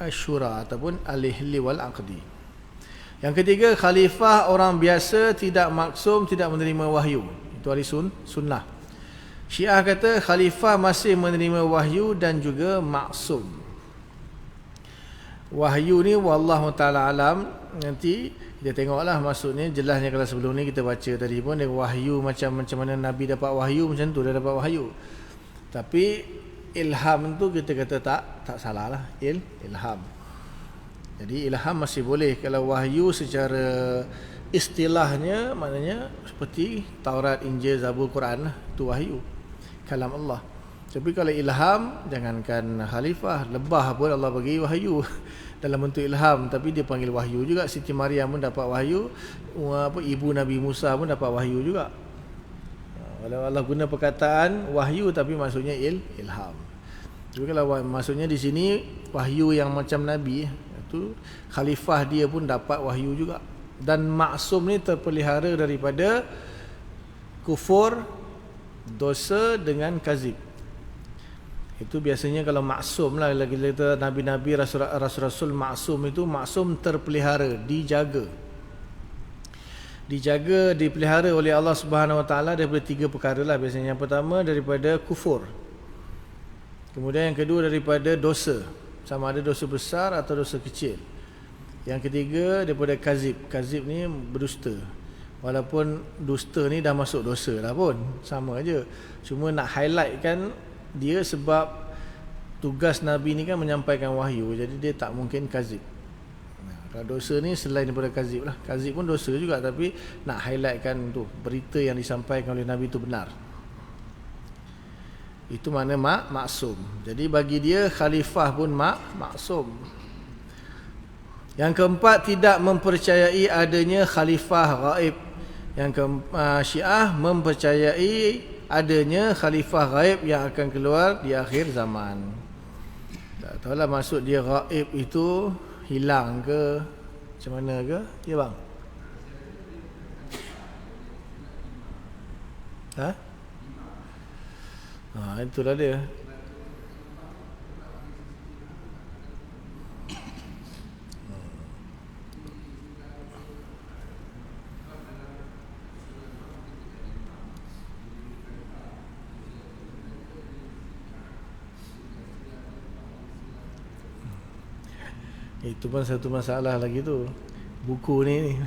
syura ataupun ahli hilli wal aqdi. Yang ketiga, khalifah orang biasa, tidak maksum, tidak menerima wahyu. Itu ahli sunnah. Syiah kata khalifah masih menerima wahyu dan juga maksum. Wahyu ni wallahu taala alam, nanti kita tengoklah, maksudnya jelasnya kalau sebelum ni kita baca tadi pun dia wahyu macam mana Nabi dapat wahyu, macam tu dia dapat wahyu. Tapi ilham tu kita kata tak salah lah, ilham. Jadi ilham masih boleh. Kalau wahyu secara istilahnya maknanya seperti Taurat, Injil, Zabur, Quran lah, tu wahyu, kalam Allah. Tapi kalau ilham, jangankan khalifah, lebah pun Allah bagi wahyu dalam bentuk ilham, tapi dia panggil wahyu juga. Siti Maryam pun dapat wahyu, ibu Nabi Musa pun dapat wahyu juga. Kalau Allah guna perkataan wahyu tapi maksudnya ilham. Jadi kalau maksudnya di sini wahyu yang macam Nabi, itu khalifah dia pun dapat wahyu juga. Dan maksum ni terpelihara daripada kufur, dosa dengan kazib. Itu biasanya kalau maksum lah, lagi kita nabi-nabi, rasul-rasul maksum, itu maksum terpelihara, dipelihara oleh Allah Subhanahu Wa Taala daripada 3 perkara lah biasanya. Yang pertama daripada kufur, kemudian yang kedua daripada dosa, sama ada dosa besar atau dosa kecil. Yang ketiga daripada kazib. Kazib ni berdusta. Walaupun dusta ni dah masuk dosa lah pun, sama aja. Cuma nak highlightkan dia sebab tugas Nabi ni kan menyampaikan wahyu, jadi dia tak mungkin kazib. Kalau dosa ni selain daripada kazib lah. Kazib pun dosa juga, tapi nak highlightkan tu, berita yang disampaikan oleh Nabi tu benar. Itu makna maksum. Jadi bagi dia khalifah pun maksum. Yang keempat, tidak mempercayai adanya khalifah gaib. Yang Syiah mempercayai adanya khalifah gaib yang akan keluar di akhir zaman. Tak tahulah maksud dia gaib itu hilang ke macam mana ke, ya bang? Itulah dia. Itu pun satu masalah lagi tu, buku ni.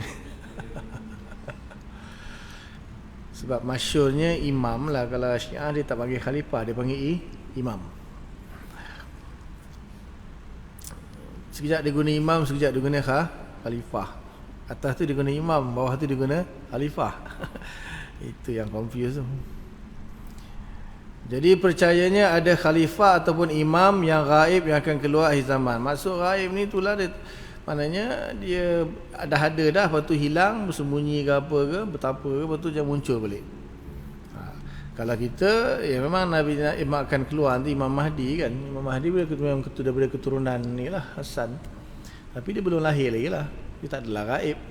Sebab masyhurnya imam lah. Kalau Syiah dia tak panggil khalifah, dia panggil imam. Sekejap dia guna imam, sekejap dia guna khalifah. Atas tu dia guna imam, bawah tu dia guna khalifah. Itu yang confuse tu. Jadi percayanya ada khalifah ataupun imam yang gaib yang akan keluar akhir zaman. Maksud gaib ni itulah dia, maknanya dia ada dah, lepas tu hilang, bersembunyi ke apa ke, betapa ke, lepas tu dia muncul balik. Kalau kita, ya memang Nabi akan keluar nanti Imam Mahdi kan. Imam Mahdi memang daripada keturunan ni lah, Hasan. Tapi dia belum lahir lagi lah. Dia tak adalah gaib.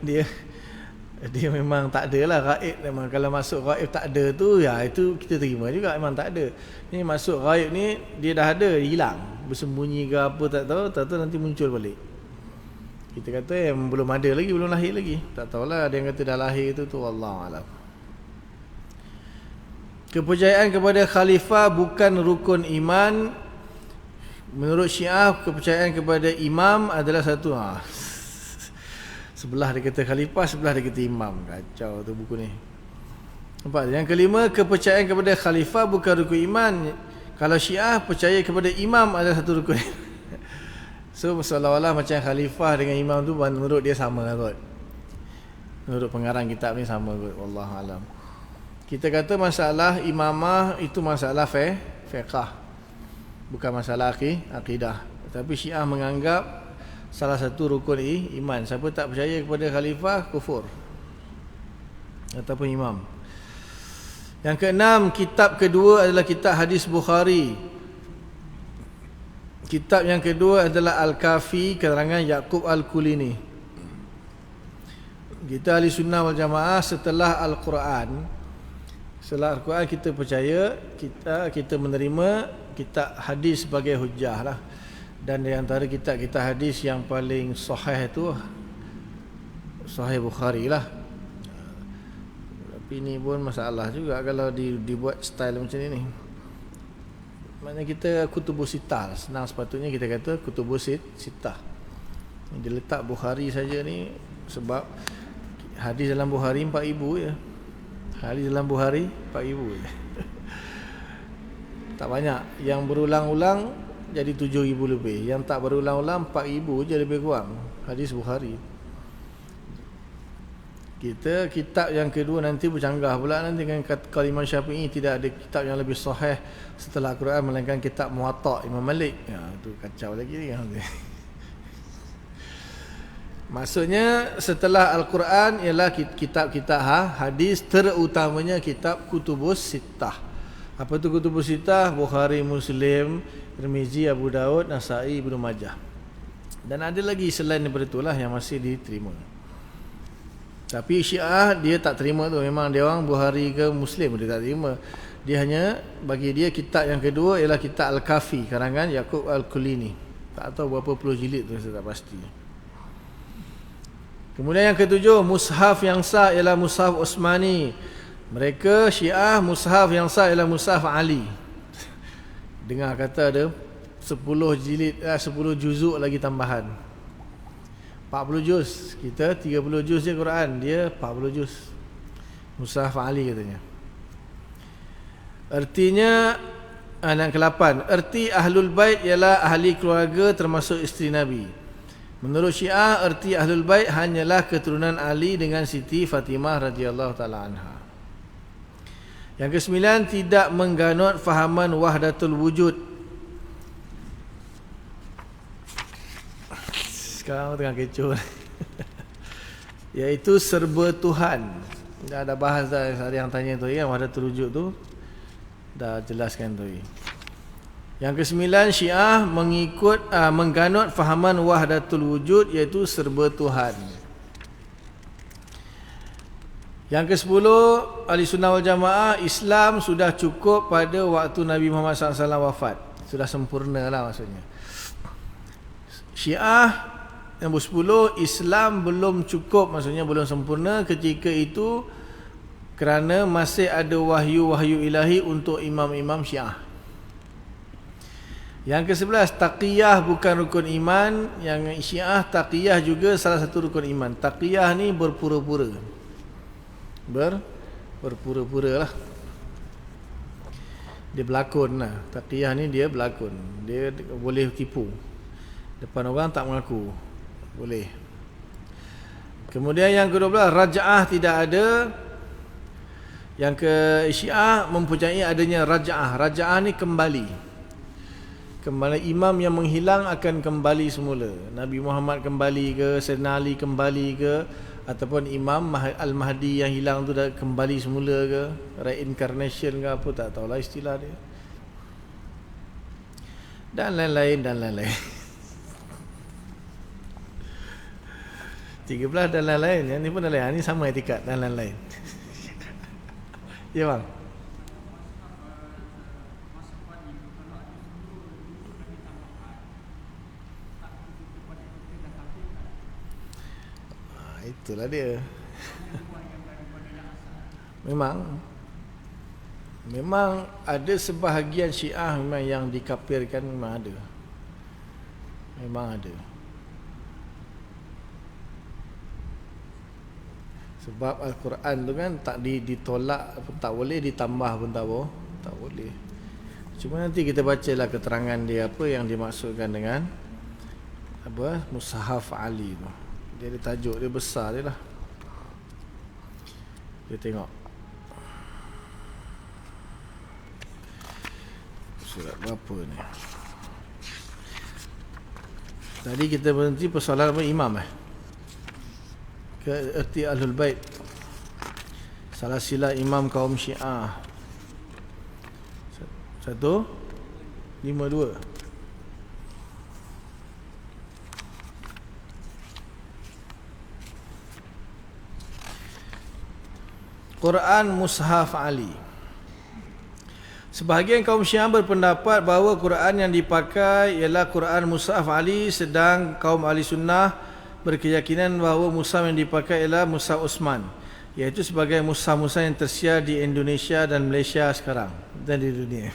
Dia memang tak ada lah gaib. Memang kalau masuk gaib tak ada tu, ya itu kita terima juga, memang tak ada. Ni masuk gaib ni dia dah ada, hilang, bersembunyi ke apa tak tahu nanti muncul balik. Kita kata yang belum ada lagi, belum lahir lagi. Tak tahulah, ada yang kata dah lahir tu wallahu alam. Kepercayaan kepada khalifah bukan rukun iman. Menurut Syiah, kepercayaan kepada imam adalah satu. Sebelah dia kata khalifah, sebelah dia kata imam. Kacau tu buku ni. Nampak? Yang kelima, kepercayaan kepada khalifah bukan rukun iman. Kalau Syiah percaya kepada imam adalah satu rukun. So seolah-olah macam khalifah dengan imam tu menurut dia sama kot. Menurut pengarang kitab ni sama kot. Wallahu alam. Kita kata masalah imamah itu masalah fiqh, bukan masalah akidah. Tapi Syiah menganggap salah satu rukun iman. Siapa tak percaya kepada khalifah, kufur ataupun imam. Yang keenam, kitab kedua adalah kitab hadis Bukhari. Kitab yang kedua adalah Al-Kafi, karangan Yaqub Al-Kulini. Kita ahli sunnah wal jamaah setelah Al-Quran. Setelah Al-Quran kita percaya, kita menerima kitab hadis sebagai hujah lah. Dan di antara kitab-kitab hadis yang paling sahih itu Sahih Bukhari lah. Tapi ni pun masalah juga kalau dibuat style macam ni. Maknanya kita kutubus sittah lah. Senang sepatutnya kita kata kutubus sittah. Dia letak Bukhari saja ni sebab hadis dalam Bukhari 4,000 je. Hadis dalam Bukhari 4,000 je. Tak banyak. Yang berulang-ulang jadi 7,000 lebih. Yang tak berulang-ulang 4,000 je lebih kurang. Hadis Bukhari. Kita kitab yang kedua nanti bercanggah pula nanti dengan kata Imam Syafi'i, tidak ada kitab yang lebih sahih setelah Al-Quran melainkan kitab Muwatta' Imam Malik. Ya, tu kacau lagi ni. Maksudnya setelah Al-Quran ialah kitab-kitab hadis, terutamanya kitab Kutubus Sittah. Apa tu Kutubus Sittah? Bukhari, Muslim, Tirmizi, Abu Daud, Nasa'i, Ibnu Majah. Dan ada lagi selain daripada itulah yang masih diterima. Tapi Syiah dia tak terima tu. Memang dia orang Bukhari ke Muslim dia tak terima. Dia hanya bagi dia kitab yang kedua ialah kitab Al-Kafi karangan Yaqub Al-Kulini. Tak tahu berapa puluh jilid tu, saya tak pasti. Kemudian yang ketujuh, mushaf yang sah ialah mushaf Utsmani. Mereka Syiah mushaf yang sah ialah mushaf Ali. Dengar kata ada 10 jilid, 10 juzuk lagi tambahan. 40 juz. Kita 30 juz je Quran, dia 40 juz. Mushaf Ali katanya. Artinya yang ke-8, erti Ahlul Bait ialah ahli keluarga termasuk isteri Nabi. Menurut Syiah, erti Ahlul Bait hanyalah keturunan Ali dengan Siti Fatimah radhiyallahu taala anha. Yang ke-9, tidak mengganut fahaman wahdatul wujud. Sekarang tengah kecoh. Iaitu serba Tuhan. Dah ada bahas dah, ada yang tanya tu kan, wahdatul wujud tu. Dah jelaskan tu. Yang ke-9, Syiah mengganut fahaman wahdatul wujud, iaitu serba Tuhan. Yang ke-10, Ahlussunnah wal Jamaah, Islam sudah cukup pada waktu Nabi Muhammad SAW wafat. Sudah sempurna lah maksudnya. Syiah nombor 10, Islam belum cukup, maksudnya belum sempurna ketika itu kerana masih ada wahyu-wahyu ilahi untuk imam-imam Syiah. Yang ke-11, taqiyah bukan rukun iman. Yang Syiah, taqiyah juga salah satu rukun iman. Taqiyah ni berpura-pura. Berpura-pura lah. Dia berlakon lah. Taqiyah ni dia berlakon. Dia boleh tipu. Depan orang tak mengaku. Boleh. Kemudian yang ke-12, raja'ah tidak ada. Yang ke-Syiah mempunyai adanya raja'ah. Raja'ah ni kembali. Kembali imam yang menghilang akan kembali semula. Nabi Muhammad kembali ke, Sayyidina Ali kembali ke, ataupun Imam Al-Mahdi yang hilang tu dah kembali semula ke, reincarnation ke apa, tak tahulah istilah dia. Dan lain-lain dan lain-lain. 13 dan lain-lain. Yang ni pun lain-lain. Ini sama etikat dan lain-lain. Ya bang. Itulah dia. Memang ada sebahagian Syiah memang yang dikafirkan, memang ada. Memang ada. Sebab Al-Quran tu kan tak ditolak pun tak boleh, ditambah pun tak boleh. Cuma nanti kita bacalah keterangan dia apa yang dimaksudkan dengan apa Mushaf Ali tu. Dia ada tajuk dia besar dia lah. Kita tengok surat berapa ni. Tadi kita berhenti persoalan apa imam ke erti Ahlul Bait. Salah sila imam kaum Syiah. 152. Quran Mushaf Ali. Sebahagian kaum Syiah berpendapat bahawa Quran yang dipakai ialah Quran Mushaf Ali, sedang kaum Ahli Sunnah berkeyakinan bahawa mushaf yang dipakai ialah Mushaf Utsman, iaitu sebagai mushaf-mushaf yang tersedia di Indonesia dan Malaysia sekarang dan di dunia.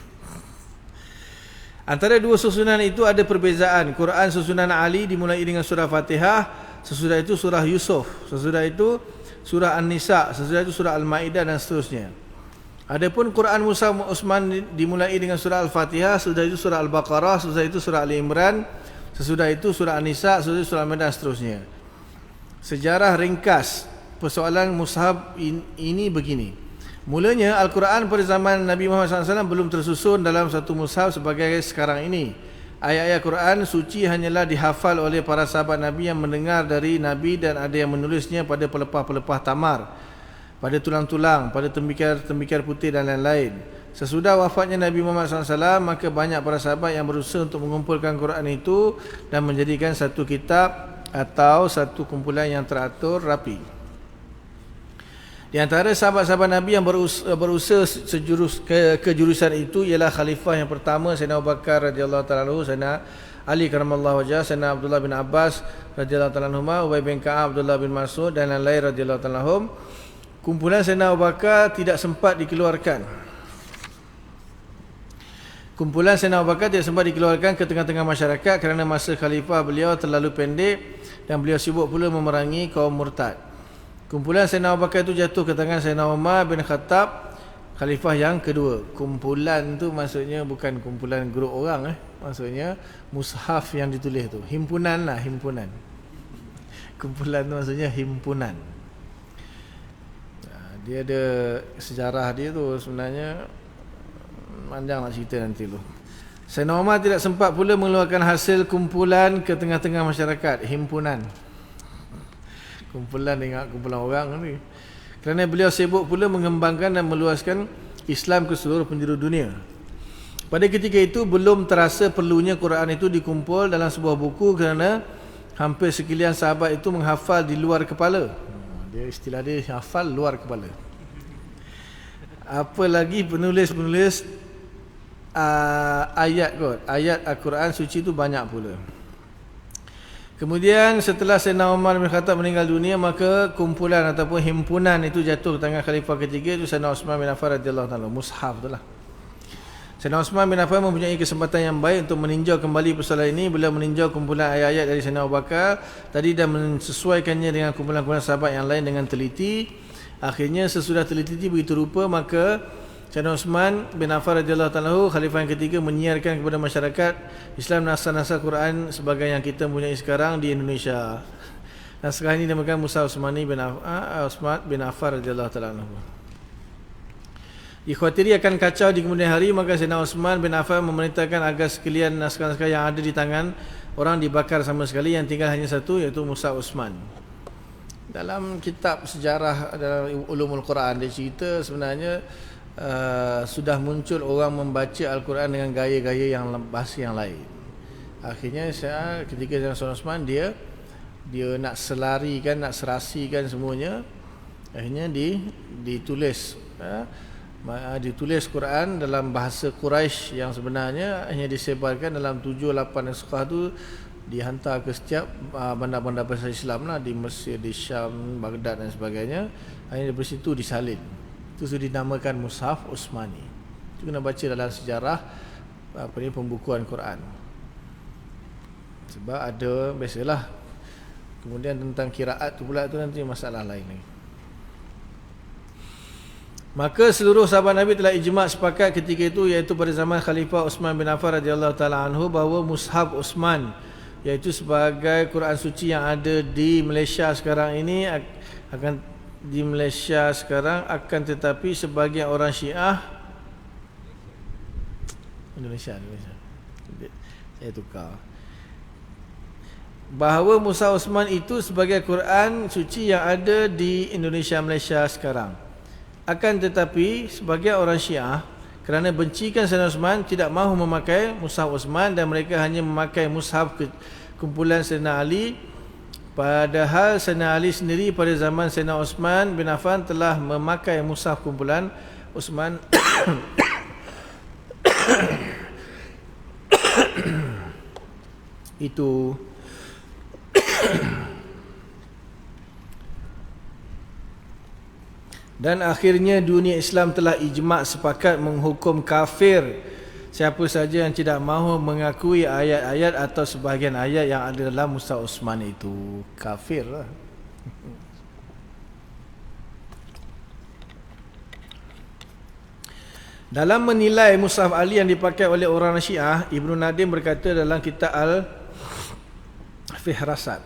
Antara dua susunan itu ada perbezaan. Quran susunan Ali dimulai dengan surah Fatihah, sesudah itu surah Yusuf, sesudah itu surah An-Nisa, sesudah itu surah Al-Maidah dan seterusnya. Adapun Quran Musa Utsman dimulai dengan surah Al-Fatihah, sesudah itu surah Al-Baqarah, sesudah itu surah Ali Imran, sesudah itu surah An-Nisa, sesudah itu surah Al-Maidah dan seterusnya. Sejarah ringkas persoalan mushaf ini begini. Mulanya Al-Quran pada zaman Nabi Muhammad SAW belum tersusun dalam satu mushaf sebagai sekarang ini. Ayat-ayat Quran suci hanyalah dihafal oleh para sahabat Nabi yang mendengar dari Nabi, dan ada yang menulisnya pada pelepah-pelepah tamar, pada tulang-tulang, pada tembikar putih dan lain-lain. Sesudah wafatnya Nabi Muhammad SAW, maka banyak para sahabat yang berusaha untuk mengumpulkan Quran itu dan menjadikan satu kitab atau satu kumpulan yang teratur rapi. Di antara sahabat-sahabat Nabi yang berusaha kejurusan itu ialah khalifah yang pertama Sayyidina Abu Bakar radhiyallahu taala anhu, Sayyidina Ali karamallahu wajhah, Sayyidina Abdullah bin Abbas radhiyallahu taala anhu, Ubay bin Ka'ab, Abdullah bin Mas'ud dan lain-lain radhiyallahu taala anhum. Kumpulan Sayyidina Abu Bakar tidak sempat dikeluarkan. Kumpulan Sayyidina Abu Bakar tidak sempat dikeluarkan ke tengah-tengah masyarakat kerana masa khalifah beliau terlalu pendek dan beliau sibuk pula memerangi kaum murtad. Kumpulan Sayyidina Abu Bakar itu jatuh ke tangan Sayyidina Umar bin Khattab, khalifah yang kedua. Kumpulan tu maksudnya bukan kumpulan grup orang, maksudnya mushaf yang ditulis tu. Himpunan lah, himpunan. Kumpulan tu maksudnya himpunan. Dia ada sejarah dia tu sebenarnya, panjang nak cerita nanti tu. Sayyidina Umar tidak sempat pula mengeluarkan hasil kumpulan ke tengah-tengah masyarakat, himpunan. Kumpulan dengan kumpulan orang ni. Kerana beliau sibuk pula mengembangkan dan meluaskan Islam ke seluruh penjuru dunia. Pada ketika itu belum terasa perlunya Quran itu dikumpul dalam sebuah buku kerana hampir sekalian sahabat itu menghafal di luar kepala. Dia istilah dia hafal luar kepala. Apalagi penulis-penulis ayat kot. Ayat Al-Quran suci itu banyak pula. Kemudian setelah Sayyidina Umar bin Khattab meninggal dunia, maka kumpulan ataupun himpunan itu jatuh ke tangan khalifah ketiga, itu Sayyidina Utsman bin Affan radhiyallahu taala, mushaf itulah. Sayyidina Utsman bin Affan mempunyai kesempatan yang baik untuk meninjau kembali persoalan ini. Beliau meninjau kumpulan ayat-ayat dari Sayyidina Abu Bakar tadi dan mensesuaikannya dengan kumpulan-kumpulan sahabat yang lain dengan teliti. Akhirnya sesudah teliti begitu rupa, maka Sayyidina Utsman bin Affan radhiyallahu taala khalifah yang ketiga menyiarkan kepada masyarakat Islam naskah-naskah Quran sebagai yang kita punya sekarang di Indonesia. Naskah ini dinamakan Mushaf Utsmani bin Utsman bin Affan radhiyallahu taala. Dikhawatiri akan kacau di kemudian hari, maka Sayyidina Utsman bin Affan memerintahkan agar sekalian naskah-naskah yang ada di tangan orang dibakar sama sekali, yang tinggal hanya satu, iaitu Mushaf Utsman. Dalam kitab sejarah dalam Ulumul Quran dia cerita sebenarnya sudah muncul orang membaca Al-Quran dengan gaya-gaya yang bahasa yang lain. Akhirnya ketika Sayyidina Utsman dia nak selarikan, nak serasikan semuanya, akhirnya ditulis Quran dalam bahasa Quraisy yang sebenarnya hanya disebarkan dalam 7-8 naskah tu, dihantar ke setiap bandar-bandar bahasa Islam lah, di Mesir, di Syam, Baghdad dan sebagainya. Akhirnya dari situ disalin. Itu sudah dinamakan Mushaf Utsmani. Itu kena baca dalam sejarah pembukuan Quran. Sebab ada biasalah. Kemudian tentang qiraat tu pula tu nanti masalah lain lagi. Maka seluruh sahabat Nabi telah ijma' sepakat ketika itu, iaitu pada zaman Khalifah Utsman bin Affan radhiyallahu taala anhu, bahawa Mushaf Utsman, iaitu sebagai Quran suci yang ada di Malaysia sekarang ini, akan tetapi sebagian orang Syiah Indonesia saya tukar, bahawa Mushaf Utsman itu sebagai Quran suci yang ada di Indonesia Malaysia sekarang. Akan tetapi sebagian orang Syiah kerana bencikan Sayyidina Utsman tidak mahu memakai Mushaf Utsman, dan mereka hanya memakai mushaf kumpulan Sayyidina Ali. Padahal Sayyidina Ali sendiri pada zaman Sayyidina Utsman bin Affan telah memakai mushaf kumpulan Utsman itu. Dan akhirnya dunia Islam telah ijma' sepakat menghukum kafir siapa saja yang tidak mahu mengakui ayat-ayat atau sebahagian ayat yang ada dalam Mushaf Utsmani itu kafir lah. Dalam menilai Mushaf Ali yang dipakai oleh orang Syiah, Ibnu Nadim berkata dalam kitab Al-Fihrisat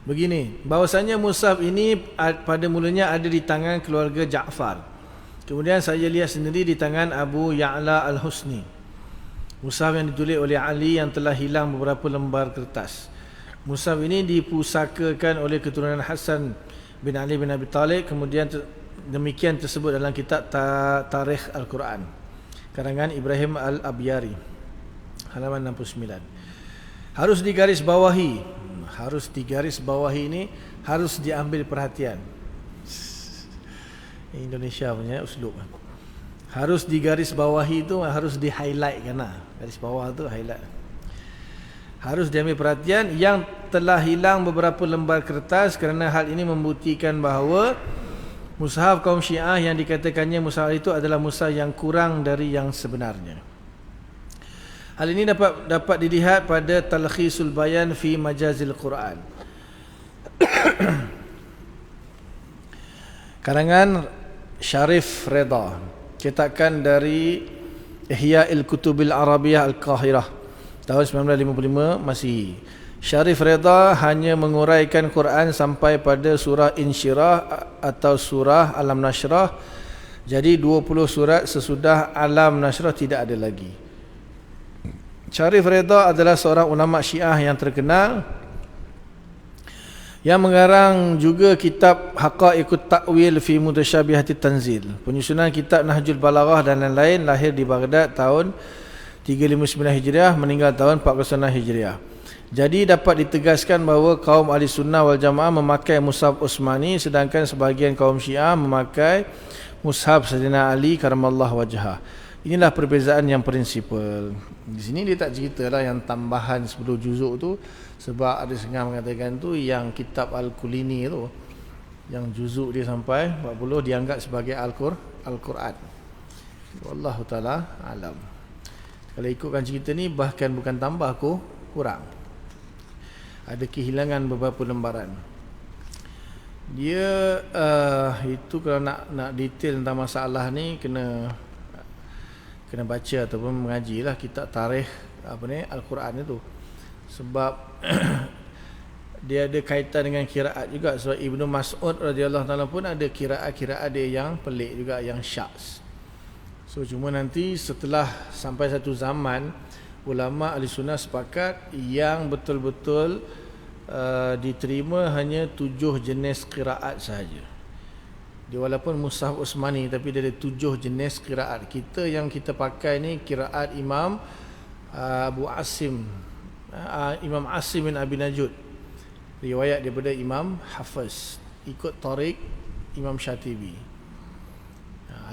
begini, bahawasanya mushaf ini pada mulanya ada di tangan keluarga Ja'far. Kemudian saya lihat sendiri di tangan Abu Ya'la Al-Husni. Mushaf yang ditulis oleh Ali yang telah hilang beberapa lembar kertas. Mushaf ini dipusakakan oleh keturunan Hasan bin Ali bin Abi Talib. Kemudian demikian tersebut dalam kitab Tarikh Al-Quran karangan Ibrahim Al-Abyari halaman 69. Harus digaris bawahi ini harus diambil perhatian. Indonesia punya uslub. Harus digaris bawahi itu harus di highlight kan lah. Garis bawah tu highlight. Harus diambil perhatian yang telah hilang beberapa lembar kertas kerana hal ini membuktikan bahawa mushaf kaum Syiah yang dikatakannya mushaf itu adalah mushaf yang kurang dari yang sebenarnya. Hal ini dapat dilihat pada Talkhisul Bayan fi Majazil Quran. Karangan Syarif Reda, cetakan dari Ihya'il Kutubil Arabiyah Al-Qahirah tahun 1955 Masihi. Syarif Reda hanya menguraikan Quran sampai pada surah Insyirah atau surah Alam Nashrah. Jadi 20 surat sesudah Alam Nashrah tidak ada lagi. Syarif Reda adalah seorang ulama Syiah yang terkenal yang mengarang juga kitab Haqa'iqut Ta'wil fi Mutasyabihatit Tanzil. Penyusunan kitab Nahjul Balaghah dan lain-lain. Lahir di Baghdad tahun 359 Hijriah, meninggal tahun 406 Hijriah. Jadi dapat ditegaskan bahawa kaum Ahli Sunnah wal Jamaah memakai Mushaf Utsmani, sedangkan sebahagian kaum Syiah memakai Mushaf Sayyidina Ali karamallahu wajhah. Inilah perbezaan yang prinsipal. Di sini dia tak ceritalah yang tambahan 10 juzuk tu, sebab ada setengah mengatakan tu yang kitab Al-Kulini tu, yang juzuk dia sampai 40 dianggap sebagai Al-Quran. Wallahu taala alam. Kalau ikutkan cerita ni bahkan bukan tambah kurang. Ada kehilangan beberapa lembaran. Dia itu kalau nak detail tentang masalah ni kena baca ataupun mengajilah kitab tarikh Al-Quran itu. Sebab dia ada kaitan dengan kiraat juga. Sebab Ibnu Mas'ud radhiyallahu taala pun ada kiraat dia yang pelik juga, yang syadz. So cuma nanti setelah sampai satu zaman, ulama ahli sunnah sepakat yang betul-betul diterima hanya 7 jenis qiraat sahaja. Dia walaupun Mushaf Utsmani tapi dia ada 7 jenis qiraat. Kita yang kita pakai ni qiraat Imam Imam Asim bin Abi Najud, riwayat daripada Imam Hafiz, ikut tariq Imam Syatibi.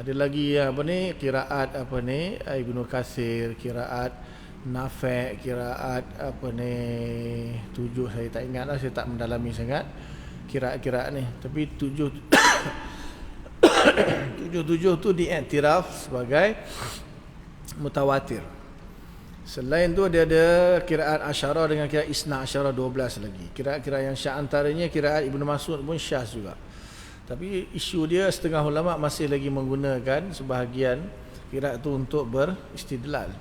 Ada lagi qiraat Ibnu Katsir, qiraat Nafi', qiraat 7 saya tak ingatlah, saya tak mendalami sangat qiraat ni, tapi 7 tu diiktiraf sebagai mutawatir. Selain tu dia ada qiraat asyarah dengan qiraat isna asyarah 12 lagi. Qiraat-qiraat yang syah antaranya qiraat Ibnu Mas'ud pun syah juga. Tapi isu dia setengah ulama masih lagi menggunakan sebahagian qiraat tu untuk beristidlal.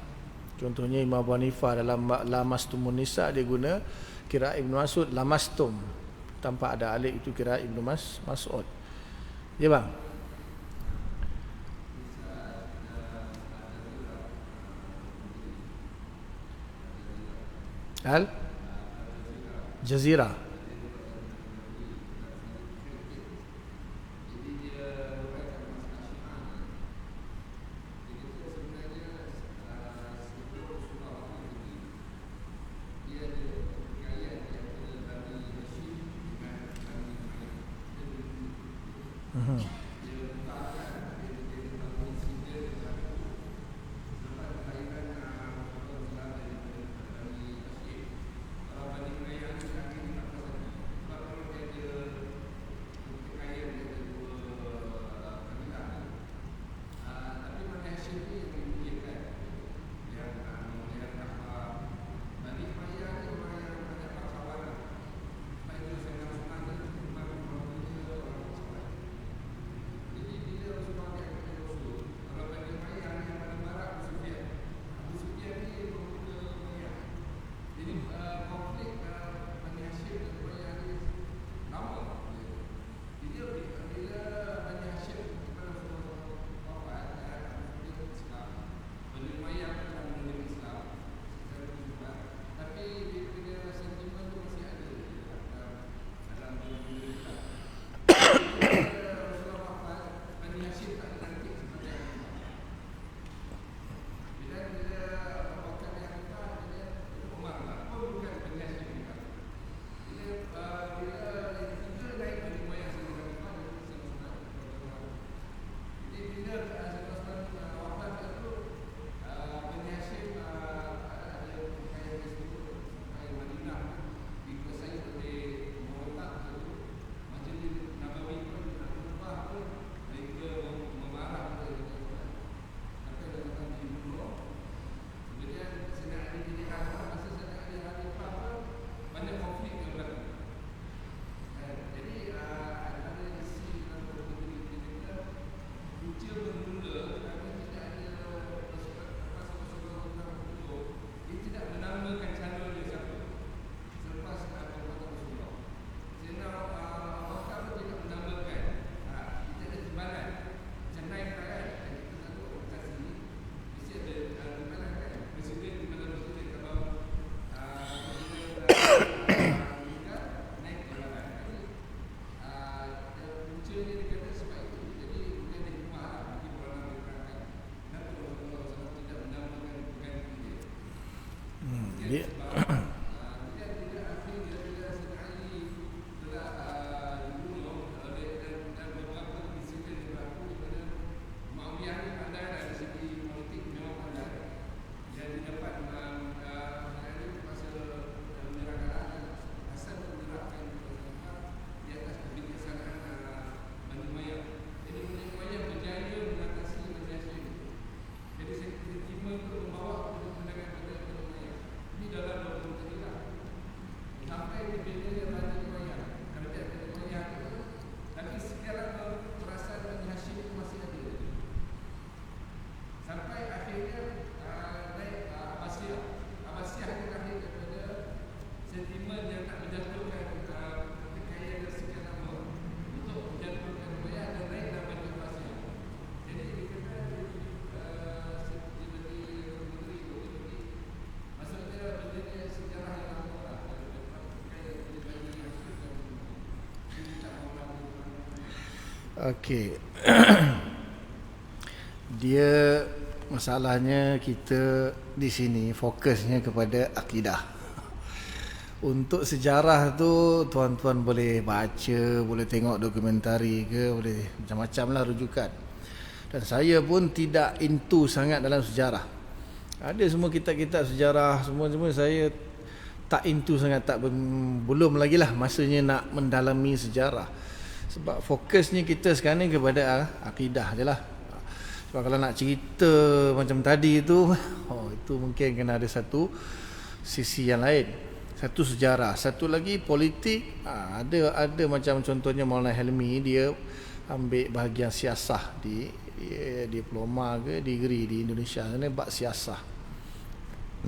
Contohnya Imam Abu Hanifah dalam Lamastumun Nisa dia guna qiraat Ibnu Mas'ud, lamastum tanpa ada alif, itu qiraat Ibnu Mas'ud. Ya bang. Al-Jazirah. Dia, okey. Dia masalahnya kita di sini fokusnya kepada akidah. Untuk sejarah tu tuan-tuan boleh baca, boleh tengok dokumentari ke, boleh macam-macam lah rujukan. Dan saya pun tidak into sangat dalam sejarah. Ada semua kitab-kitab sejarah, semua saya tak into sangat, belum lagi lah masanya nak mendalami sejarah. Sebab fokusnya kita sekarang ni kepada akidah je lah. Sebab kalau nak cerita macam tadi tu, itu mungkin kena ada satu sisi yang lain. Satu sejarah, satu lagi politik. Ada macam contohnya Maulana Helmi, dia ambil bahagian siasah di diploma ke degree di Indonesia sana, bab siasah.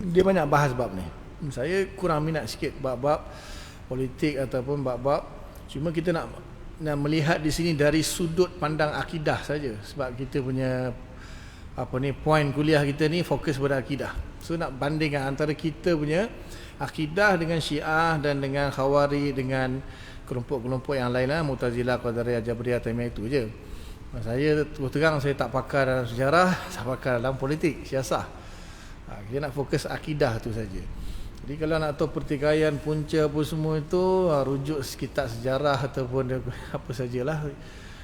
Dia banyak bahas bab ni. Saya kurang minat sikit bab-bab politik ataupun bab-bab, cuma kita nak melihat di sini dari sudut pandang akidah saja, sebab kita punya poin kuliah kita ni fokus pada akidah. So nak bandingkan antara kita punya akidah dengan Syiah dan dengan Khawarij, dengan kelompok-kelompok yang lain lah, Mu'tazilah, Qadariyah, Jabriyah, Taimiyah, itu je. Saya terus terang, saya tak pakar dalam sejarah, saya pakar dalam politik, siasah. Kita nak fokus akidah tu saja. Jadi kalau nak tahu pertikaian punca apa semua itu, rujuk kitab sejarah ataupun apa sajalah.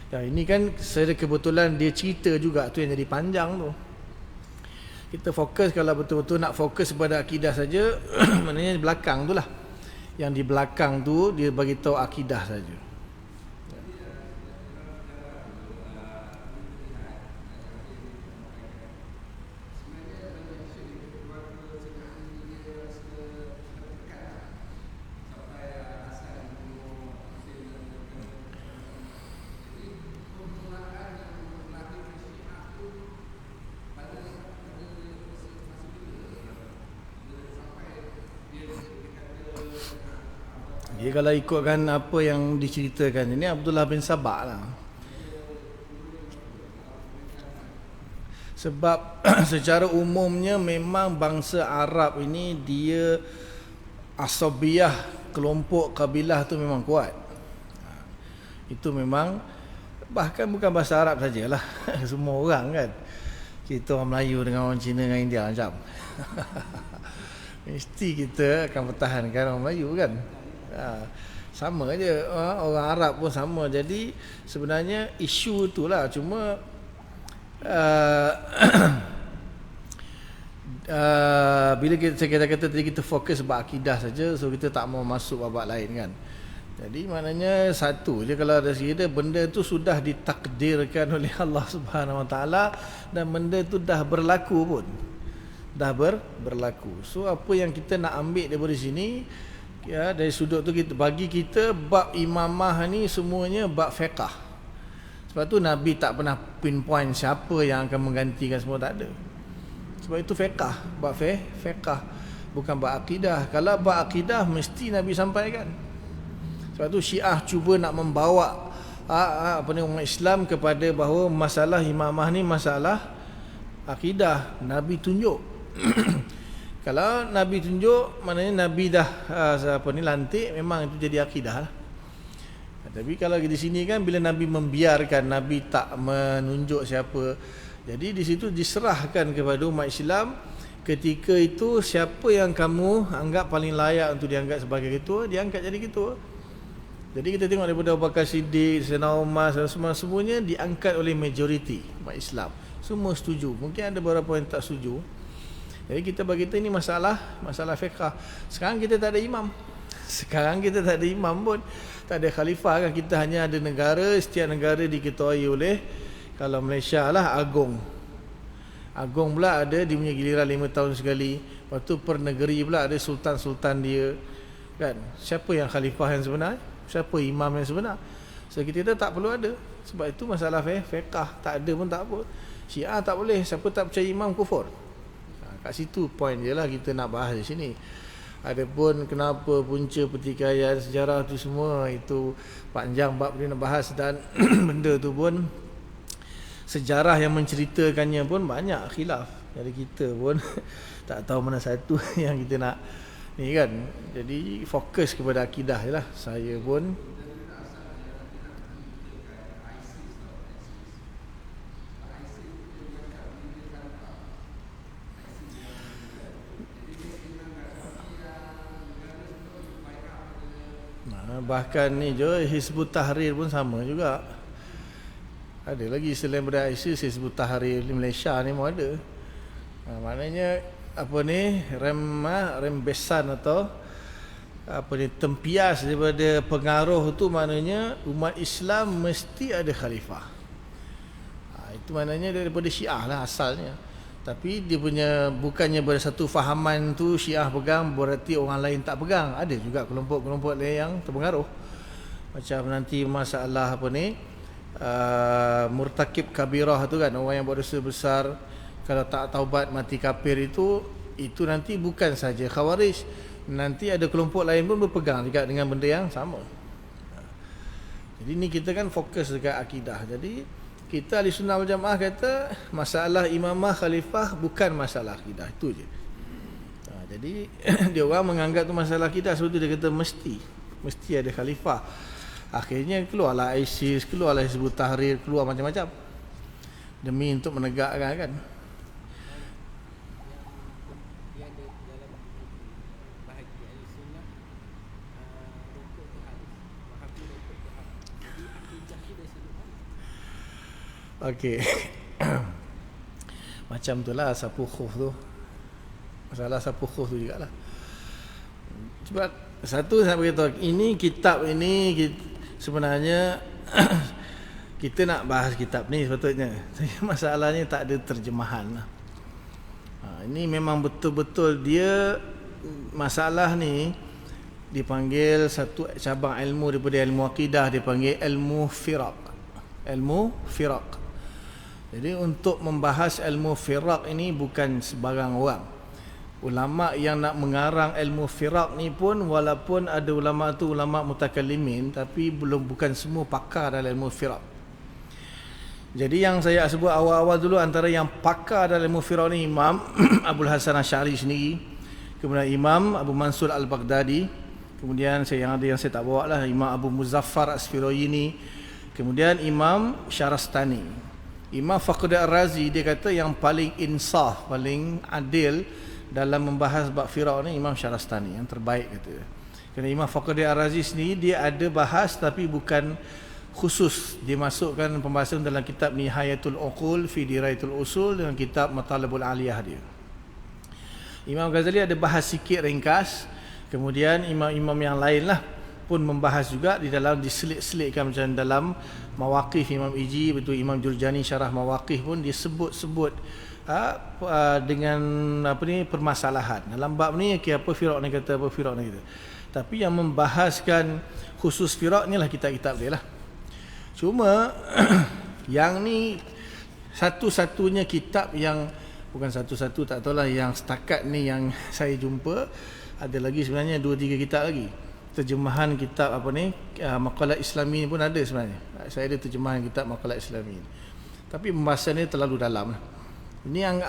Yang ini kan secara kebetulan dia cerita juga, tu yang jadi panjang tu. Kita fokus, kalau betul-betul nak fokus pada akidah saja, maknanya di belakang tu lah. Yang di belakang tu dia bagi tahu akidah saja. Dia kalau ikutkan apa yang diceritakan ini, Abdullah bin Sabah lah. Sebab secara umumnya memang bangsa Arab ini dia asabiyah, kelompok kabilah tu memang kuat. Itu memang, bahkan bukan bahasa Arab sajalah, semua orang kan. Kita orang Melayu dengan orang Cina dengan India macam. Mesti kita akan pertahankan orang Melayu kan. Sama aja, orang Arab pun sama. Jadi sebenarnya isu itulah, cuma bila saya kata tadi kita fokus sebab akidah saja, so kita tak mau masuk babak lain kan. Jadi maknanya satu je, kalau ada sekiranya benda tu sudah ditakdirkan oleh Allah Subhanahu Wa Taala dan benda tu dah berlaku pun, dah berlaku. So apa yang kita nak ambil daripada sini, ya, dari sudut tu kita, bagi kita bab imamah ni semuanya bab fiqh. Sebab tu Nabi tak pernah pinpoint siapa yang akan menggantikan, semua tak ada. Sebab itu fiqh, bab fiqh, bukan bab akidah. Kalau bab akidah mesti Nabi sampaikan. Sebab tu Syiah cuba nak membawa umat Islam kepada bahawa masalah imamah ni masalah akidah. Nabi tunjuk. Kalau Nabi tunjuk, maknanya Nabi dah lantik, memang itu jadi akidah lah. Tapi kalau di sini kan, bila Nabi membiarkan, Nabi tak menunjuk siapa, jadi di situ diserahkan kepada umat Islam. ketika itu siapa yang kamu anggap paling layak untuk diangkat sebagai ketua, diangkat jadi ketua. Jadi kita tengok daripada Abu Bakar Siddiq, Sayyidina Umar, semuanya diangkat oleh majoriti umat Islam. Semua setuju. Mungkin ada beberapa yang tak setuju. Jadi kita bagi kita ini masalah fiqh. Sekarang kita tak ada imam. Sekarang kita tak ada imam pun. Tak ada khalifah kan. Kita hanya ada negara, setiap negara diketuai oleh, kalau Malaysia lah, agung. Agung pula ada, dia punya giliran 5 tahun sekali. Lepas tu per negeri pula ada sultan-sultan dia. Kan? Siapa yang khalifah yang sebenar? Siapa imam yang sebenar? So kita tak perlu ada. Sebab itu masalah fiqh. Tak ada pun tak apa. Syiah tak boleh. Siapa tak percaya imam kufur. Kat situ point je lah kita nak bahas di sini. Adapun kenapa punca pertikaian sejarah tu semua, itu panjang bab dia nak bahas, dan benda tu pun sejarah yang menceritakannya pun banyak khilaf. Jadi kita pun tak tahu mana satu yang kita nak ni kan. Jadi fokus kepada akidah je lah. Saya pun bahkan ni je Hizbut Tahrir pun sama juga. Ada lagi selain daripada ISIS, Hizbut Tahrir di Malaysia ni pun ada. Maknanya apa ni, rembesan atau apa ni, tempias daripada pengaruh tu, maknanya umat Islam mesti ada khalifah. Itu maknanya daripada Syiah lah asalnya. Tapi dia punya, bukannya bersatu fahaman tu Syiah pegang berarti orang lain tak pegang. Ada juga kelompok-kelompok lain yang terpengaruh. Macam nanti masalah apa ni, murtakib kabirah tu kan, orang yang buat dosa besar, kalau tak taubat mati kafir, itu nanti bukan saja Khawarij, nanti ada kelompok lain pun berpegang juga dengan benda yang sama. Jadi ni kita kan fokus dekat akidah. Jadi kita Ahli Sunnah wal Jamaah kata masalah imamah khalifah bukan masalah akidah, itu je. Jadi dia orang menganggap tu masalah akidah, sebab tu dia kata mesti ada khalifah. Akhirnya keluarlah ISIS, keluarlah Hizbut Tahrir, keluar macam-macam demi untuk menegakkan kan. Okey. Macam tu lah sapu khuf tu. Masalah sapu khuf tu jugalah. Sebab satu saya beritahu, ini kitab ini sebenarnya kita nak bahas kitab ni sepatutnya. Masalahnya tak ada terjemahan. Ini memang betul-betul dia, masalah ni dipanggil satu cabang ilmu daripada ilmu akidah, dipanggil ilmu firaq. Ilmu firaq. Jadi untuk membahas ilmu firaq ini bukan sebarang orang. Ulama yang nak mengarang ilmu firaq ni pun, walaupun ada ulama tu ulama mutakallimin, tapi bukan semua pakar dalam ilmu firaq. Jadi yang saya sebut awal-awal dulu, antara yang pakar dalam ilmu firaq ni Imam Abdul Hasan Asy'ari sendiri, kemudian Imam Abu Mansur Al-Baghdadi, kemudian yang saya tak bawa lah, Imam Abu Muzaffar As-Firayini, kemudian Imam Syarastani. Imam Fakhruddin Ar-Razi dia kata yang paling insaf, paling adil dalam membahas bab firaq ni Imam Syarastani, yang terbaik kata. Kerana Imam Fakhruddin Ar-Razi sendiri dia ada bahas tapi bukan khusus, dia masukkan pembahasan dalam kitab Nihayatul Uqul fi Dirayatul Usul dengan kitab Matalibul Aliyah dia. Imam Ghazali ada bahas sikit ringkas, kemudian imam-imam yang lain lah pun membahas juga di dalam, diselit-selitkan macam dalam Mawaqif Imam Iji, betul Imam Jurjani syarah Mawaqif pun disebut-sebut dengan apa ni, permasalahan dalam bab ni, apa firaq ni kata, apa firaq ni kata. Tapi yang membahaskan khusus firaq ni lah kitab-kitab dia lah. Cuma yang ni satu-satunya kitab yang, bukan satu-satu, tak tahulah, yang setakat ni yang saya jumpa. Ada lagi sebenarnya 2-3 kitab lagi. Terjemahan kitab apa ni, Maqalat Islami ni pun ada sebenarnya. Saya ada terjemahan kitab Maqalat Islami. Tapi pembahasan ni terlalu dalam. Ini yang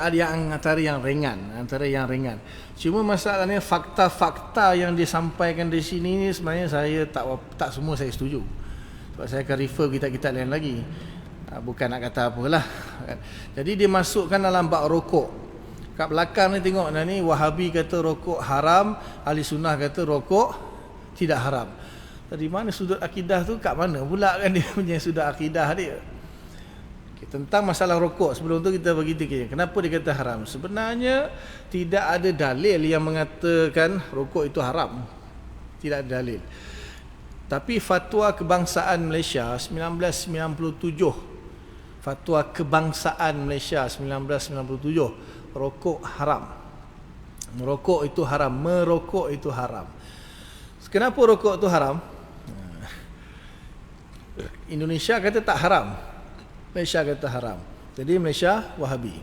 antara yang ringan, Cuma masalahnya fakta-fakta yang disampaikan di sini ni sebenarnya saya tak semua saya setuju. Sebab saya akan refer kitab-kitab lain lagi. Bukan nak kata apalah. Jadi dia masukkan dalam bab rokok. Kat belakang ni tengok ni Wahabi kata rokok haram, ahli sunnah kata rokok tidak haram. Dari mana sudut akidah tu, kat mana pula kan dia punya sudut akidah dia? Okay, tentang masalah rokok sebelum tu kita bagi fikir. Kenapa dia kata haram? Sebenarnya tidak ada dalil yang mengatakan rokok itu haram. Tidak ada dalil. Tapi fatwa kebangsaan Malaysia 1997, fatwa kebangsaan Malaysia 1997, rokok haram. Merokok itu haram. Merokok itu haram. Kenapa rokok itu haram? Indonesia kata tak haram, Malaysia kata haram. Jadi Malaysia Wahabi.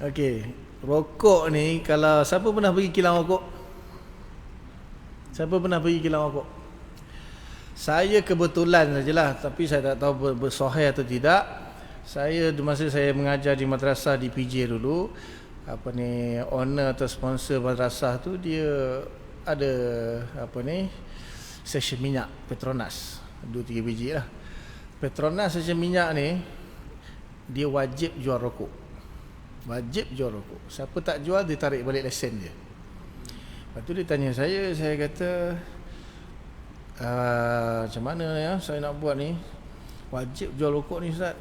Okey, rokok ni, kalau siapa pernah pergi kilang rokok? Siapa pernah pergi kilang rokok? Saya kebetulan sajalah, tapi saya tak tahu bersahih atau tidak. Saya masa saya mengajar di madrasah di PJ dulu, owner atau sponsor madrasah tu dia ada stesen minyak Petronas 2-3 biji lah. Petronas stesen minyak ni dia wajib jual rokok. Wajib jual rokok. Siapa tak jual dia tarik balik lesen dia. Lepas tu dia tanya saya kata macam mana ya saya nak buat ni, wajib jual rokok ni Ustaz.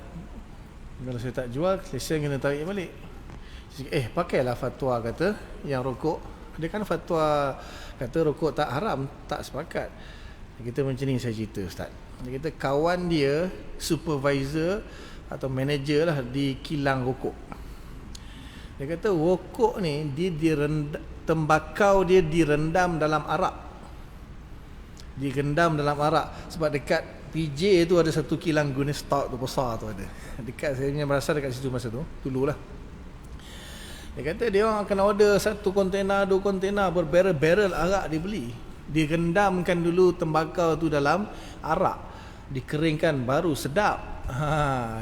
Kalau saya tak jual, lesen kena tarik balik. Pakailah fatwa kata yang rokok. Dia kan fatwa kata rokok tak haram, tak sepakat. Kita macam ni saya cerita Ustaz. Dia kata kawan dia supervisor atau manager lah di kilang rokok. Dia kata rokok ni tembakau dia direndam dalam arak. Direndam dalam arak. Sebab dekat PJ tu ada satu kilang guna stout tu besar tu ada. Dekat saya punya berasal dekat situ masa tu, dululah. Dia kata dia orang akan order 1 kontena, 2 kontena, berbarrel-barrel arak dia beli. Dia rendamkan dulu tembakau tu dalam arak, dikeringkan baru sedap.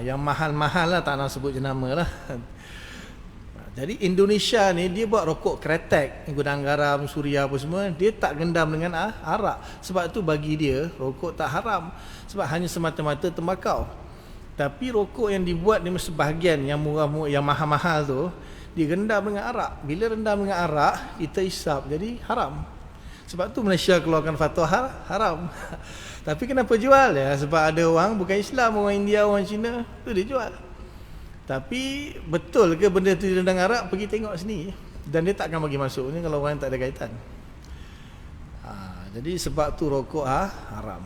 Yang mahal-mahal lah, tak nak sebut jenama lah. Jadi Indonesia ni dia buat rokok kretek, gudang garam, suria apa semua, dia tak gendam dengan arak. Sebab tu bagi dia rokok tak haram, sebab hanya semata-mata tembakau. Tapi rokok yang dibuat ni sebahagian yang murah-murah, yang mahal-mahal tu, digendam dengan arak. Bila rendam dengan arak, kita hisap jadi haram. Sebab tu Malaysia keluarkan fatwa haram. Tapi kenapa jual? Ya, sebab ada orang bukan Islam, orang India, orang Cina, tu dia jual. Tapi betul ke benda tu direndam arak? Pergi tengok sini. Dan dia tak akan bagi masuk ni kalau orang yang tak ada kaitan. Jadi sebab tu rokok haram.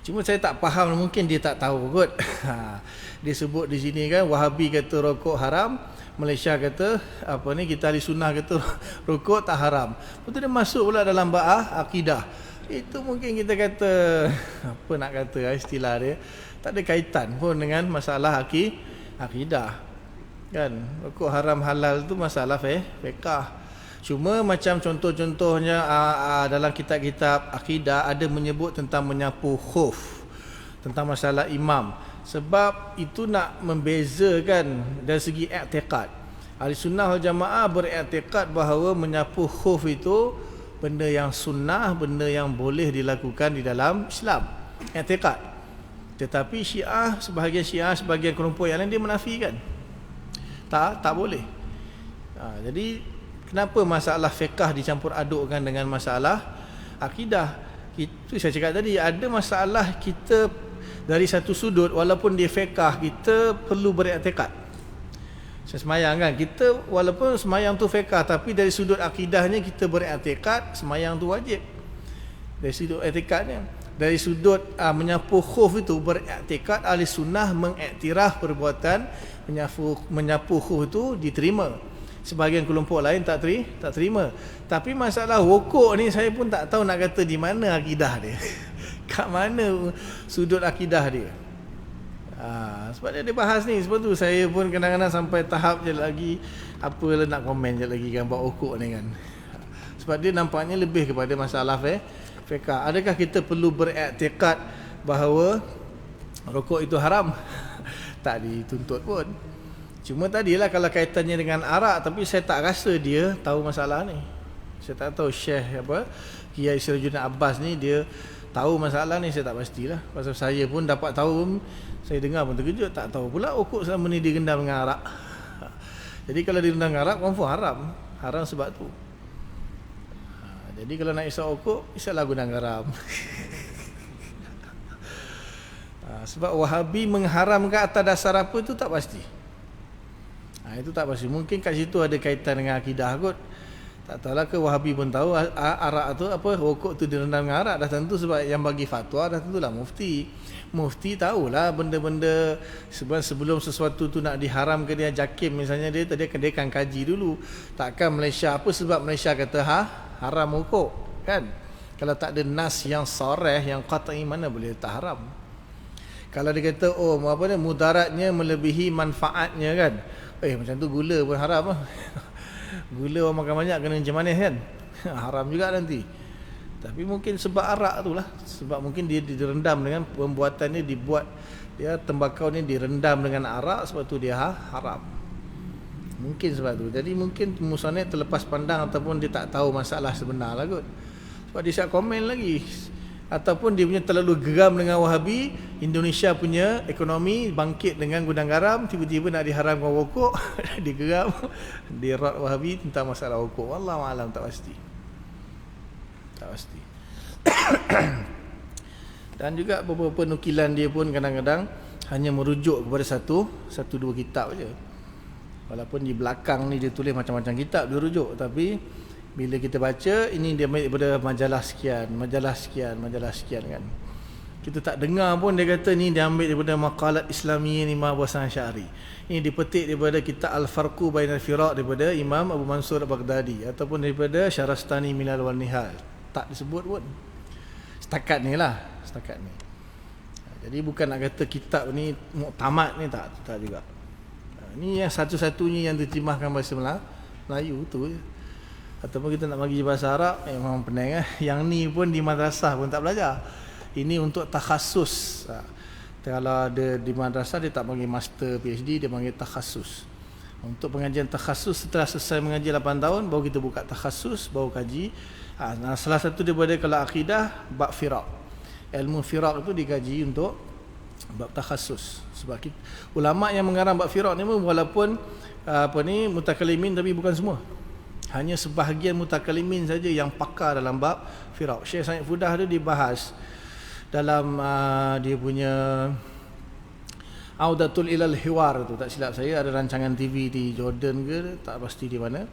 Cuma saya tak faham, mungkin dia tak tahu kot. Dia sebut di sini kan Wahabi kata rokok haram, Malaysia kata kita ahli sunnah kata rokok tak haram. Lepas tu dia masuk pula dalam bab akidah. Itu mungkin kita kata apa nak kata istilah dia, tak ada kaitan pun dengan masalah akidah. Kan rokok haram halal tu masalah fiqh. Cuma macam contoh-contohnya dalam kitab-kitab akidah ada menyebut tentang menyapu khuf, tentang masalah imam. Sebab itu nak membezakan dari segi i'tiqad. Ahli sunnah wal jamaah beriktikad bahawa menyapu khuf itu benda yang sunnah, benda yang boleh dilakukan di dalam Islam. I'tiqad. Tetapi sebahagian kelompok yang lain dia menafikan. Tak boleh. Jadi kenapa masalah fiqh dicampur adukkan dengan masalah akidah? Itu saya cakap tadi, ada masalah kita dari satu sudut, walaupun dia fiqh, kita perlu beriktikad. Saya semayang kan, kita walaupun semayang tu fiqh, tapi dari sudut akidahnya kita beriktikad semayang tu wajib. Dari sudut etikadnya, dari sudut menyapu khuf itu beriktikad ahli sunnah mengiktiraf perbuatan menyapu khuf itu diterima. Sebahagian kelompok lain tak terima. Tapi masalah rokok ni saya pun tak tahu nak kata di mana akidah dia. Kat mana sudut akidah dia. Sebab dia bahas ni. Sebab tu saya pun kadang-kadang sampai tahap je lagi, apalah nak komen je lagi kan buat rokok ni kan. Sebab dia nampaknya lebih kepada masalah fiqh. Adakah kita perlu beriktikad bahawa rokok itu haram? Tak dituntut pun. Cuma tadilah kalau kaitannya dengan arak, tapi saya tak rasa dia tahu masalah ni. Saya tak tahu Syekh Kiai Sirajuddin Abbas ni dia tahu masalah ni saya tak pastilah. Pasal saya pun dapat tahu, saya dengar pun terkejut, tak tahu pula okok selama ni direndam dengan arak. Jadi kalau direndam dengan arak confirm haram. Haram sebab tu. Jadi kalau nak isap okok, isaplah gudang garam. Sebab Wahabi mengharamkan atas dasar apa tu tak pasti. Itu tak pasti. Mungkin kat situ ada kaitan dengan akidah kot. Tak tahulah ke Wahabi pun tahu arak tu apa, rokok tu direndam dengan arak. Dah tentu sebab yang bagi fatwa dah tentulah mufti. Mufti tahulah benda-benda sebelum sesuatu tu nak diharam ke dia jakim misalnya, dia akan kaji dulu. Takkan Malaysia, apa sebab Malaysia kata haram rokok kan? Kalau tak ada nas yang sarih, yang qat'i, mana boleh tak haram? Kalau dia kata mudaratnya melebihi manfaatnya kan, macam tu gula pun haram lah. Gula orang makan banyak kena encik manis kan, haram juga nanti. Tapi mungkin sebab arak tu lah, sebab mungkin dia direndam dengan pembuatannya, dibuat dia tembakau ni direndam dengan arak, sebab tu dia haram. Mungkin sebab tu. Jadi mungkin musannif terlepas pandang ataupun dia tak tahu masalah sebenar lah kot. Sebab dia siap komen lagi. Ataupun dia punya terlalu geram dengan Wahabi, Indonesia punya ekonomi bangkit dengan gudang garam, tiba-tiba nak diharamkan rokok, dia geram, dia rat Wahabi tentang masalah rokok. Wallahualam, tak pasti. Tak pasti. Dan juga beberapa nukilan dia pun kadang-kadang hanya merujuk kepada satu dua kitab aja. Walaupun di belakang ni dia tulis macam-macam kitab dia rujuk, tapi bila kita baca, ini dia ambil daripada majalah sekian kan. Kita tak dengar pun dia kata ni dia ambil daripada Maqalat Islamiyyin Imam Abu Hasan Asy'ari. Ini dipetik daripada kitab Al-Farqu Bainal Firaq daripada Imam Abu Mansur Al-Baghdadi, ataupun daripada Syarastani Milal wal Nihal. Tak disebut pun. Setakat ni. Jadi bukan nak kata kitab ni muktamad ni, tak juga. Ini yang satu-satunya yang diterjemahkan bahasa Melayu tu je. Ataupun kita nak bagi bahasa Arab, memang pening Yang ni pun di madrasah pun tak belajar. Ini untuk takhasus. Kalau ada di madrasah dia tak panggil master PhD, dia panggil takhasus. Untuk pengajian takhasus, setelah selesai mengaji 8 tahun baru kita buka takhasus, baru kaji. Salah satu daripada kalau akidah bab firaq. Ilmu firaq itu dikaji untuk bab takhasus. Sebab kita, ulama yang mengarang bab firaq ni walaupun mutakallimin, tapi bukan semua. Hanya sebahagian mutakalimin saja yang pakar dalam bab firaq. Syekh Said Fudah tu dibahas dalam dia punya Audatul Ilal Hiwar tu, tak silap saya, ada rancangan TV di Jordan ke, tak pasti di mana.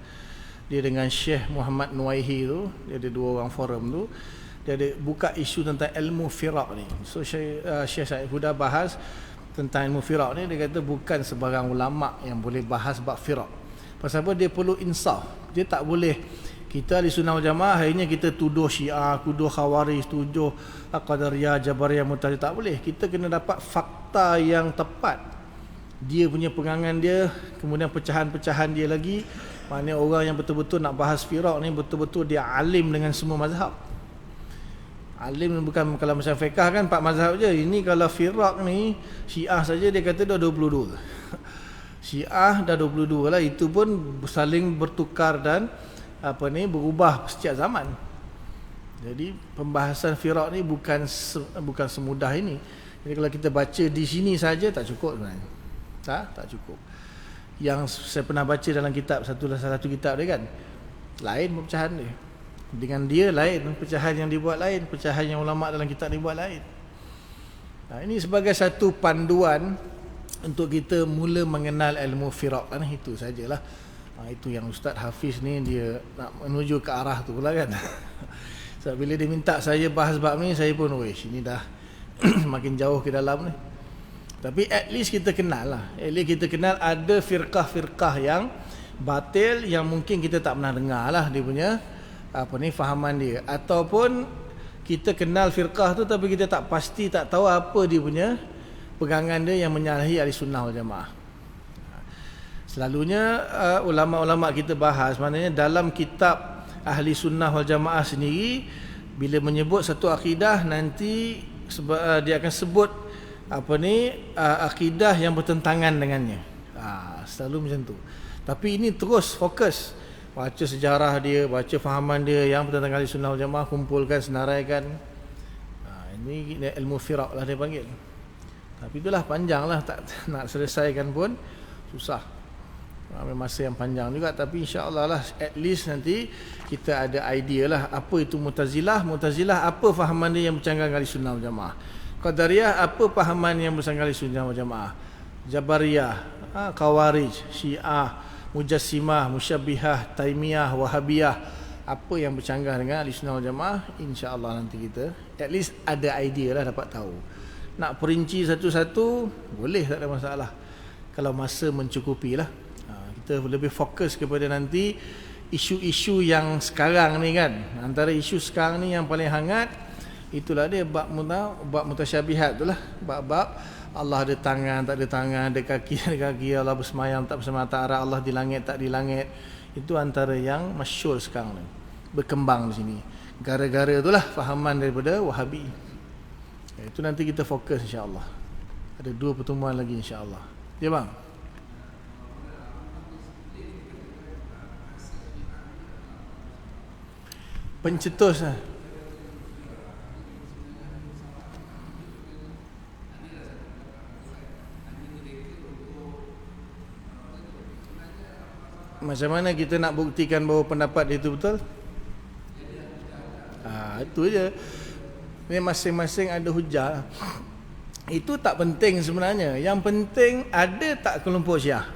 Dia dengan Syekh Muhammad Nuwaihi tu, dia ada 2 orang forum tu, dia ada buka isu tentang ilmu firaq ni. So Syekh Said Fudah bahas tentang ilmu firaq ni, dia kata bukan sebarang ulama yang boleh bahas bab firaq. Pasal apa? Dia perlu insaf. Dia tak boleh kita ahli sunnah wal jamaah akhirnya kita tuduh Syiah, tuduh Khawarij, tuduh Qadariyah, Jabariyah, Mu'tazilah. Tak boleh. Kita kena dapat fakta yang tepat. Dia punya pegangan dia, kemudian pecahan-pecahan dia lagi. Maknanya orang yang betul-betul nak bahas firaq ni betul-betul dia alim dengan semua mazhab. Alim bukan kalau macam fiqh kan 4 mazhab je. Ini kalau firaq ni Syiah saja dia kata dah 22. Syiah dah 22 lah, itu pun saling bertukar dan berubah setiap zaman. Jadi pembahasan firaq ni bukan semudah ini. Jadi kalau kita baca di sini saja tak cukup sebenarnya. Tak cukup. Yang saya pernah baca dalam kitab salah satu kitab dia kan, lain pecahan dia. Dengan dia lain, pecahan yang dibuat lain, pecahan yang ulama dalam kitab dibuat lain. Ini sebagai satu panduan untuk kita mula mengenal ilmu firaq kan, itu sajalah. Itu yang Ustaz Hafiz ni dia nak menuju ke arah tu pula kan. So, bila dia minta saya bahas bab ni, saya pun ini dah makin jauh ke dalam ni. Tapi at least kita kenal lah. At least kita kenal ada firqah-firqah yang batil yang mungkin kita tak pernah dengar lah dia punya fahaman dia. Ataupun kita kenal firqah tu tapi kita tak pasti, tak tahu apa dia punya pegangan dia yang menyalahi ahli sunnah wal jamaah. Selalunya ulama-ulama kita bahas, maknanya dalam kitab ahli sunnah wal jamaah sendiri, bila menyebut satu akidah nanti dia akan sebut akidah yang bertentangan dengannya. Selalu macam tu. Tapi ini terus fokus baca sejarah dia, baca fahaman dia yang bertentangan ahli sunnah wal jamaah, kumpulkan, senaraikan. Ini ilmu firaq lah dia panggil. Tapi itulah panjang lah, tak nak selesaikan pun susah. Ambil masa yang panjang juga, tapi insya-Allah lah at least nanti kita ada idea lah apa itu Mu'tazilah. Mu'tazilah apa fahaman dia yang bercanggah dengan Ahlussunnah wal Jamaah. Qadariyah apa fahaman yang bercanggah dengan Ahlussunnah wal Jamaah. Jabariyah, Khawarij, Syiah, Mujassimah, Musyabbihah, Taimiyah, Wahabiyah, apa yang bercanggah dengan Ahlussunnah wal Jamaah. Insya-Allah nanti kita at least ada idea lah, dapat tahu. Nak perinci satu-satu boleh, tak ada masalah kalau masa mencukupi lah. Kita lebih fokus kepada nanti isu-isu yang sekarang ni kan. Antara isu sekarang ni yang paling hangat itulah dia bab mutasyabihat tu lah. Bab-bab Allah ada tangan, tak ada tangan, ada kaki, tak ada kaki, Allah bersemayam, tak bersemayam, tak arah, Allah di langit, tak di langit. Itu antara yang masyhur sekarang ni, berkembang di sini. Gara-gara itulah fahaman daripada Wahabi. Itu nanti kita fokus insya-Allah. Ada 2 pertemuan lagi insya-Allah. Ya bang. Pencetus lah. Macam mana kita nak buktikan bahawa pendapat dia itu betul? Itu je. Ini masing-masing ada hujah. Itu tak penting sebenarnya. Yang penting ada tak kelompok Syiah.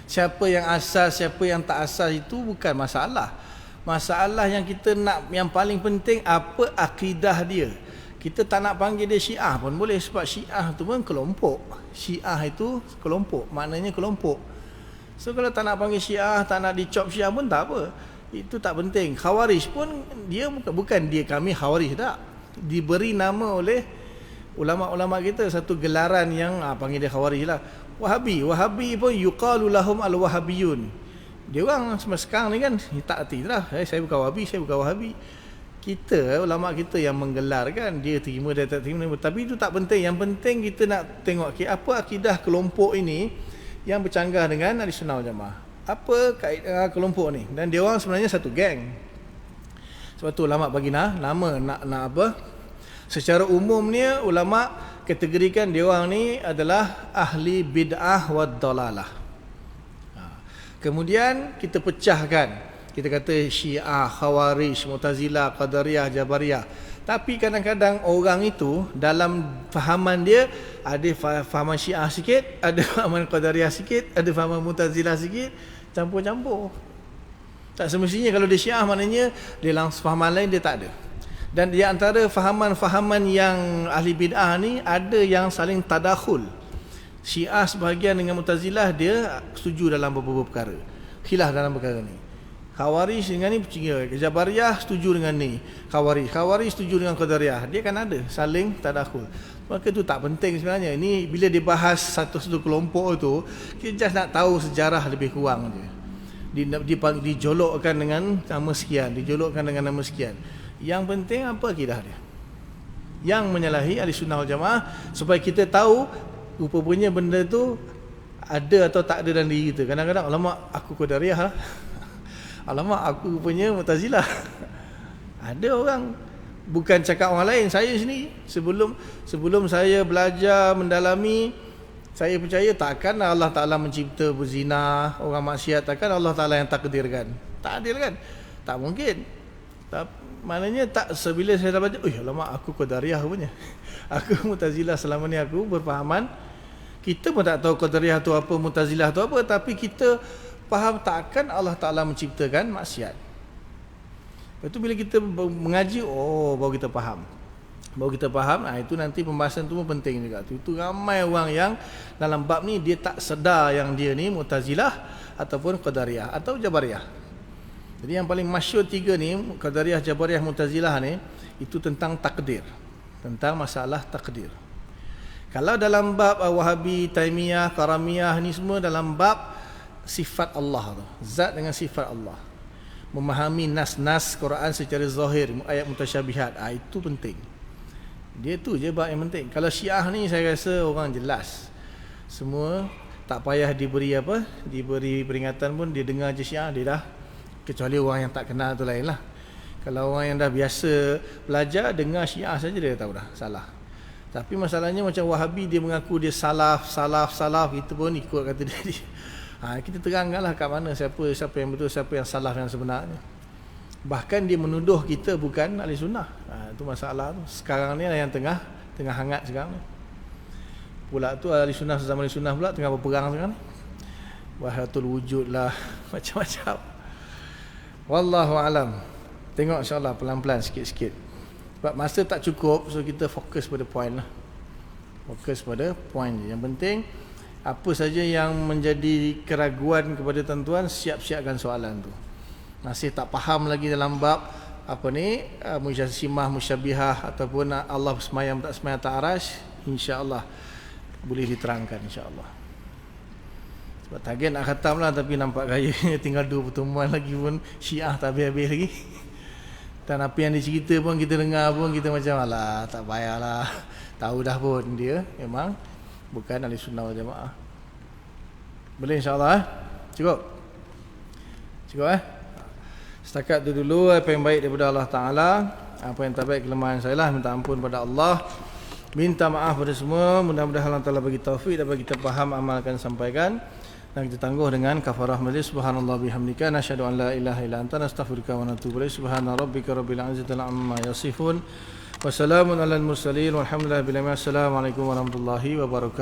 Siapa yang asas, siapa yang tak asas itu bukan masalah. Masalah yang kita nak, yang paling penting apa akidah dia. Kita tak nak panggil dia Syiah pun boleh, sebab Syiah tu pun kelompok. Syiah itu kelompok, maknanya kelompok. So kalau tak nak panggil Syiah, tak nak dicop Syiah pun tak apa. Itu tak penting. Khawarij pun dia bukan dia kami Khawarij tak. Diberi nama oleh ulama-ulama kita satu gelaran yang panggil dia Khawarij lah. Wahabi pun yuqalu lahum al-wahabiyun. Dia orang sekarang ni kan tak erti lah. Saya bukan Wahabi, saya bukan Wahabi. Kita, ulama kita yang menggelar kan, dia terima, dia tak terima. Tapi itu tak penting. Yang penting kita nak tengok apa akidah kelompok ini yang bercanggah dengan Ahlussunnah wal Jamaah. Apa kaedah kelompok ni? Dan dia orang sebenarnya satu geng. Sebab tu ulama bagi nama nak apa? Secara umumnya ulama kategorikan dia orang ni adalah ahli bid'ah wad dalalah. Kemudian kita pecahkan. Kita kata Syiah, Khawarij, Mu'tazilah, Qadariyah, Jabariyah. Tapi kadang-kadang orang itu dalam fahaman dia ada fahaman Syiah sikit, ada fahaman Qadariyah sikit, ada fahaman Mu'tazilah sikit, campur-campur. Tak semestinya kalau dia Syiah maknanya dia langsung fahaman lain dia tak ada. Dan di antara fahaman-fahaman yang ahli bid'ah ni ada yang saling tadakhul. Syiah sebahagian dengan Mu'tazilah dia setuju dalam beberapa perkara, khilaf dalam perkara ni. Khawarij dengan ni Jabariyah setuju dengan ni, Khawarij setuju dengan Qadariyah. Dia kan ada saling tadakhul. Maka itu tak penting sebenarnya. Ini bila dibahas satu-satu kelompok tu, kita just nak tahu sejarah lebih kurang je. Dijolokkan dengan nama sekian, dijolokkan dengan nama sekian. Yang penting apa akidah dia yang menyalahi Ahlussunnah wal Jamaah, supaya kita tahu rupanya benda tu ada atau tak ada dalam diri kita. Kadang-kadang alamak aku Qadariyah lah. Alamak aku rupanya Mu'tazilah. Ada orang, bukan cakap orang lain, saya sendiri sebelum saya belajar mendalami, saya percaya takkan Allah Ta'ala mencipta berzina, orang maksiat, takkan Allah Ta'ala yang takdirkan. Tak adil kan? Tak mungkin. Maknanya tak, sebila saya dah baca, alamak aku Qadariyah punya. Aku Mu'tazilah, selama ni aku berfahaman. Kita pun tak tahu Qadariyah tu apa, Mu'tazilah tu apa, tapi kita faham takkan Allah Ta'ala menciptakan maksiat. Lepas tu bila kita mengaji, baru kita faham. Itu nanti pembahasan tu pun penting juga. Itu ramai orang yang dalam bab ni dia tak sedar yang dia ni Mu'tazilah ataupun Qadariyah atau Jabariyah. Jadi yang paling masyhur tiga ni, Qadariyah, Jabariyah, Mu'tazilah ni, itu tentang takdir, tentang masalah takdir. Kalau dalam bab Wahabi, Taimiyah, Karamiyah ni semua dalam bab sifat Allah tu, zat dengan sifat Allah. Memahami nas-nas Quran secara zahir, ayat mutasyabihat, itu penting. Dia tu je bab yang penting. Kalau Syiah ni saya rasa orang jelas. Semua tak payah diberi peringatan pun dia dengar je Syiah dia dah. Kecuali orang yang tak kenal tu lain lah. Kalau orang yang dah biasa belajar, dengar Syiah saja dia tahu dah salah. Tapi masalahnya macam Wahabi, dia mengaku dia salaf, kita pun ikut kata dia. Kita terangkanlah kat mana siapa yang betul, siapa yang salaf yang sebenarnya. Bahkan dia menuduh kita bukan ahli sunnah. Itu masalah tu. Sekarang ni yang tengah hangat sekarang ni. Pula tu ahli sunnah sesama ahli sunnah pula tengah berperang sekarang ni. Wahdatul wujud lah, macam-macam. Wallahu alam. Tengok insyaAllah pelan-pelan sikit-sikit. Sebab masa tak cukup, so kita fokus pada point lah. Fokus pada point je. Yang penting, apa saja yang menjadi keraguan kepada tuan-tuan, siap-siapkan soalan tu. Masih tak faham lagi dalam bab apa ni, mujassimah, musyabihah, ataupun Allah semayam tak semayam tak arash, insya-Allah boleh diterangkan insya-Allah. Sebab target nak khatam lah, tapi nampak gayanya tinggal 2 pertemuan lagi pun Syiah tak habis-habis lagi. Dan apa yang dia cerita pun kita dengar pun kita macam alah tak payahlah. Tahu dah pun dia memang bukan ahli sunnah wal jamaah. Boleh insya-Allah Cukup. Setakat itu dulu apa yang baik daripada Allah Taala, apa yang tak baik kelemahan saya lah, minta ampun pada Allah. Minta maaf pada semua, mudah-mudahan Allah Taala bagi taufik dapat kita faham, amalkan, sampaikan. Dan kita tangguh dengan kafarah majlis. Subhanallah bihamdika, nasyhadu an la ilaha illa anta, nastaghfiruka wa natubu ilaik. Subhana rabbika rabbil izzati amma yasifun. Wassalamun alal mursalin walhamdulillahi rabbil alamin. Assalamualaikum warahmatullahi wabarakatuh.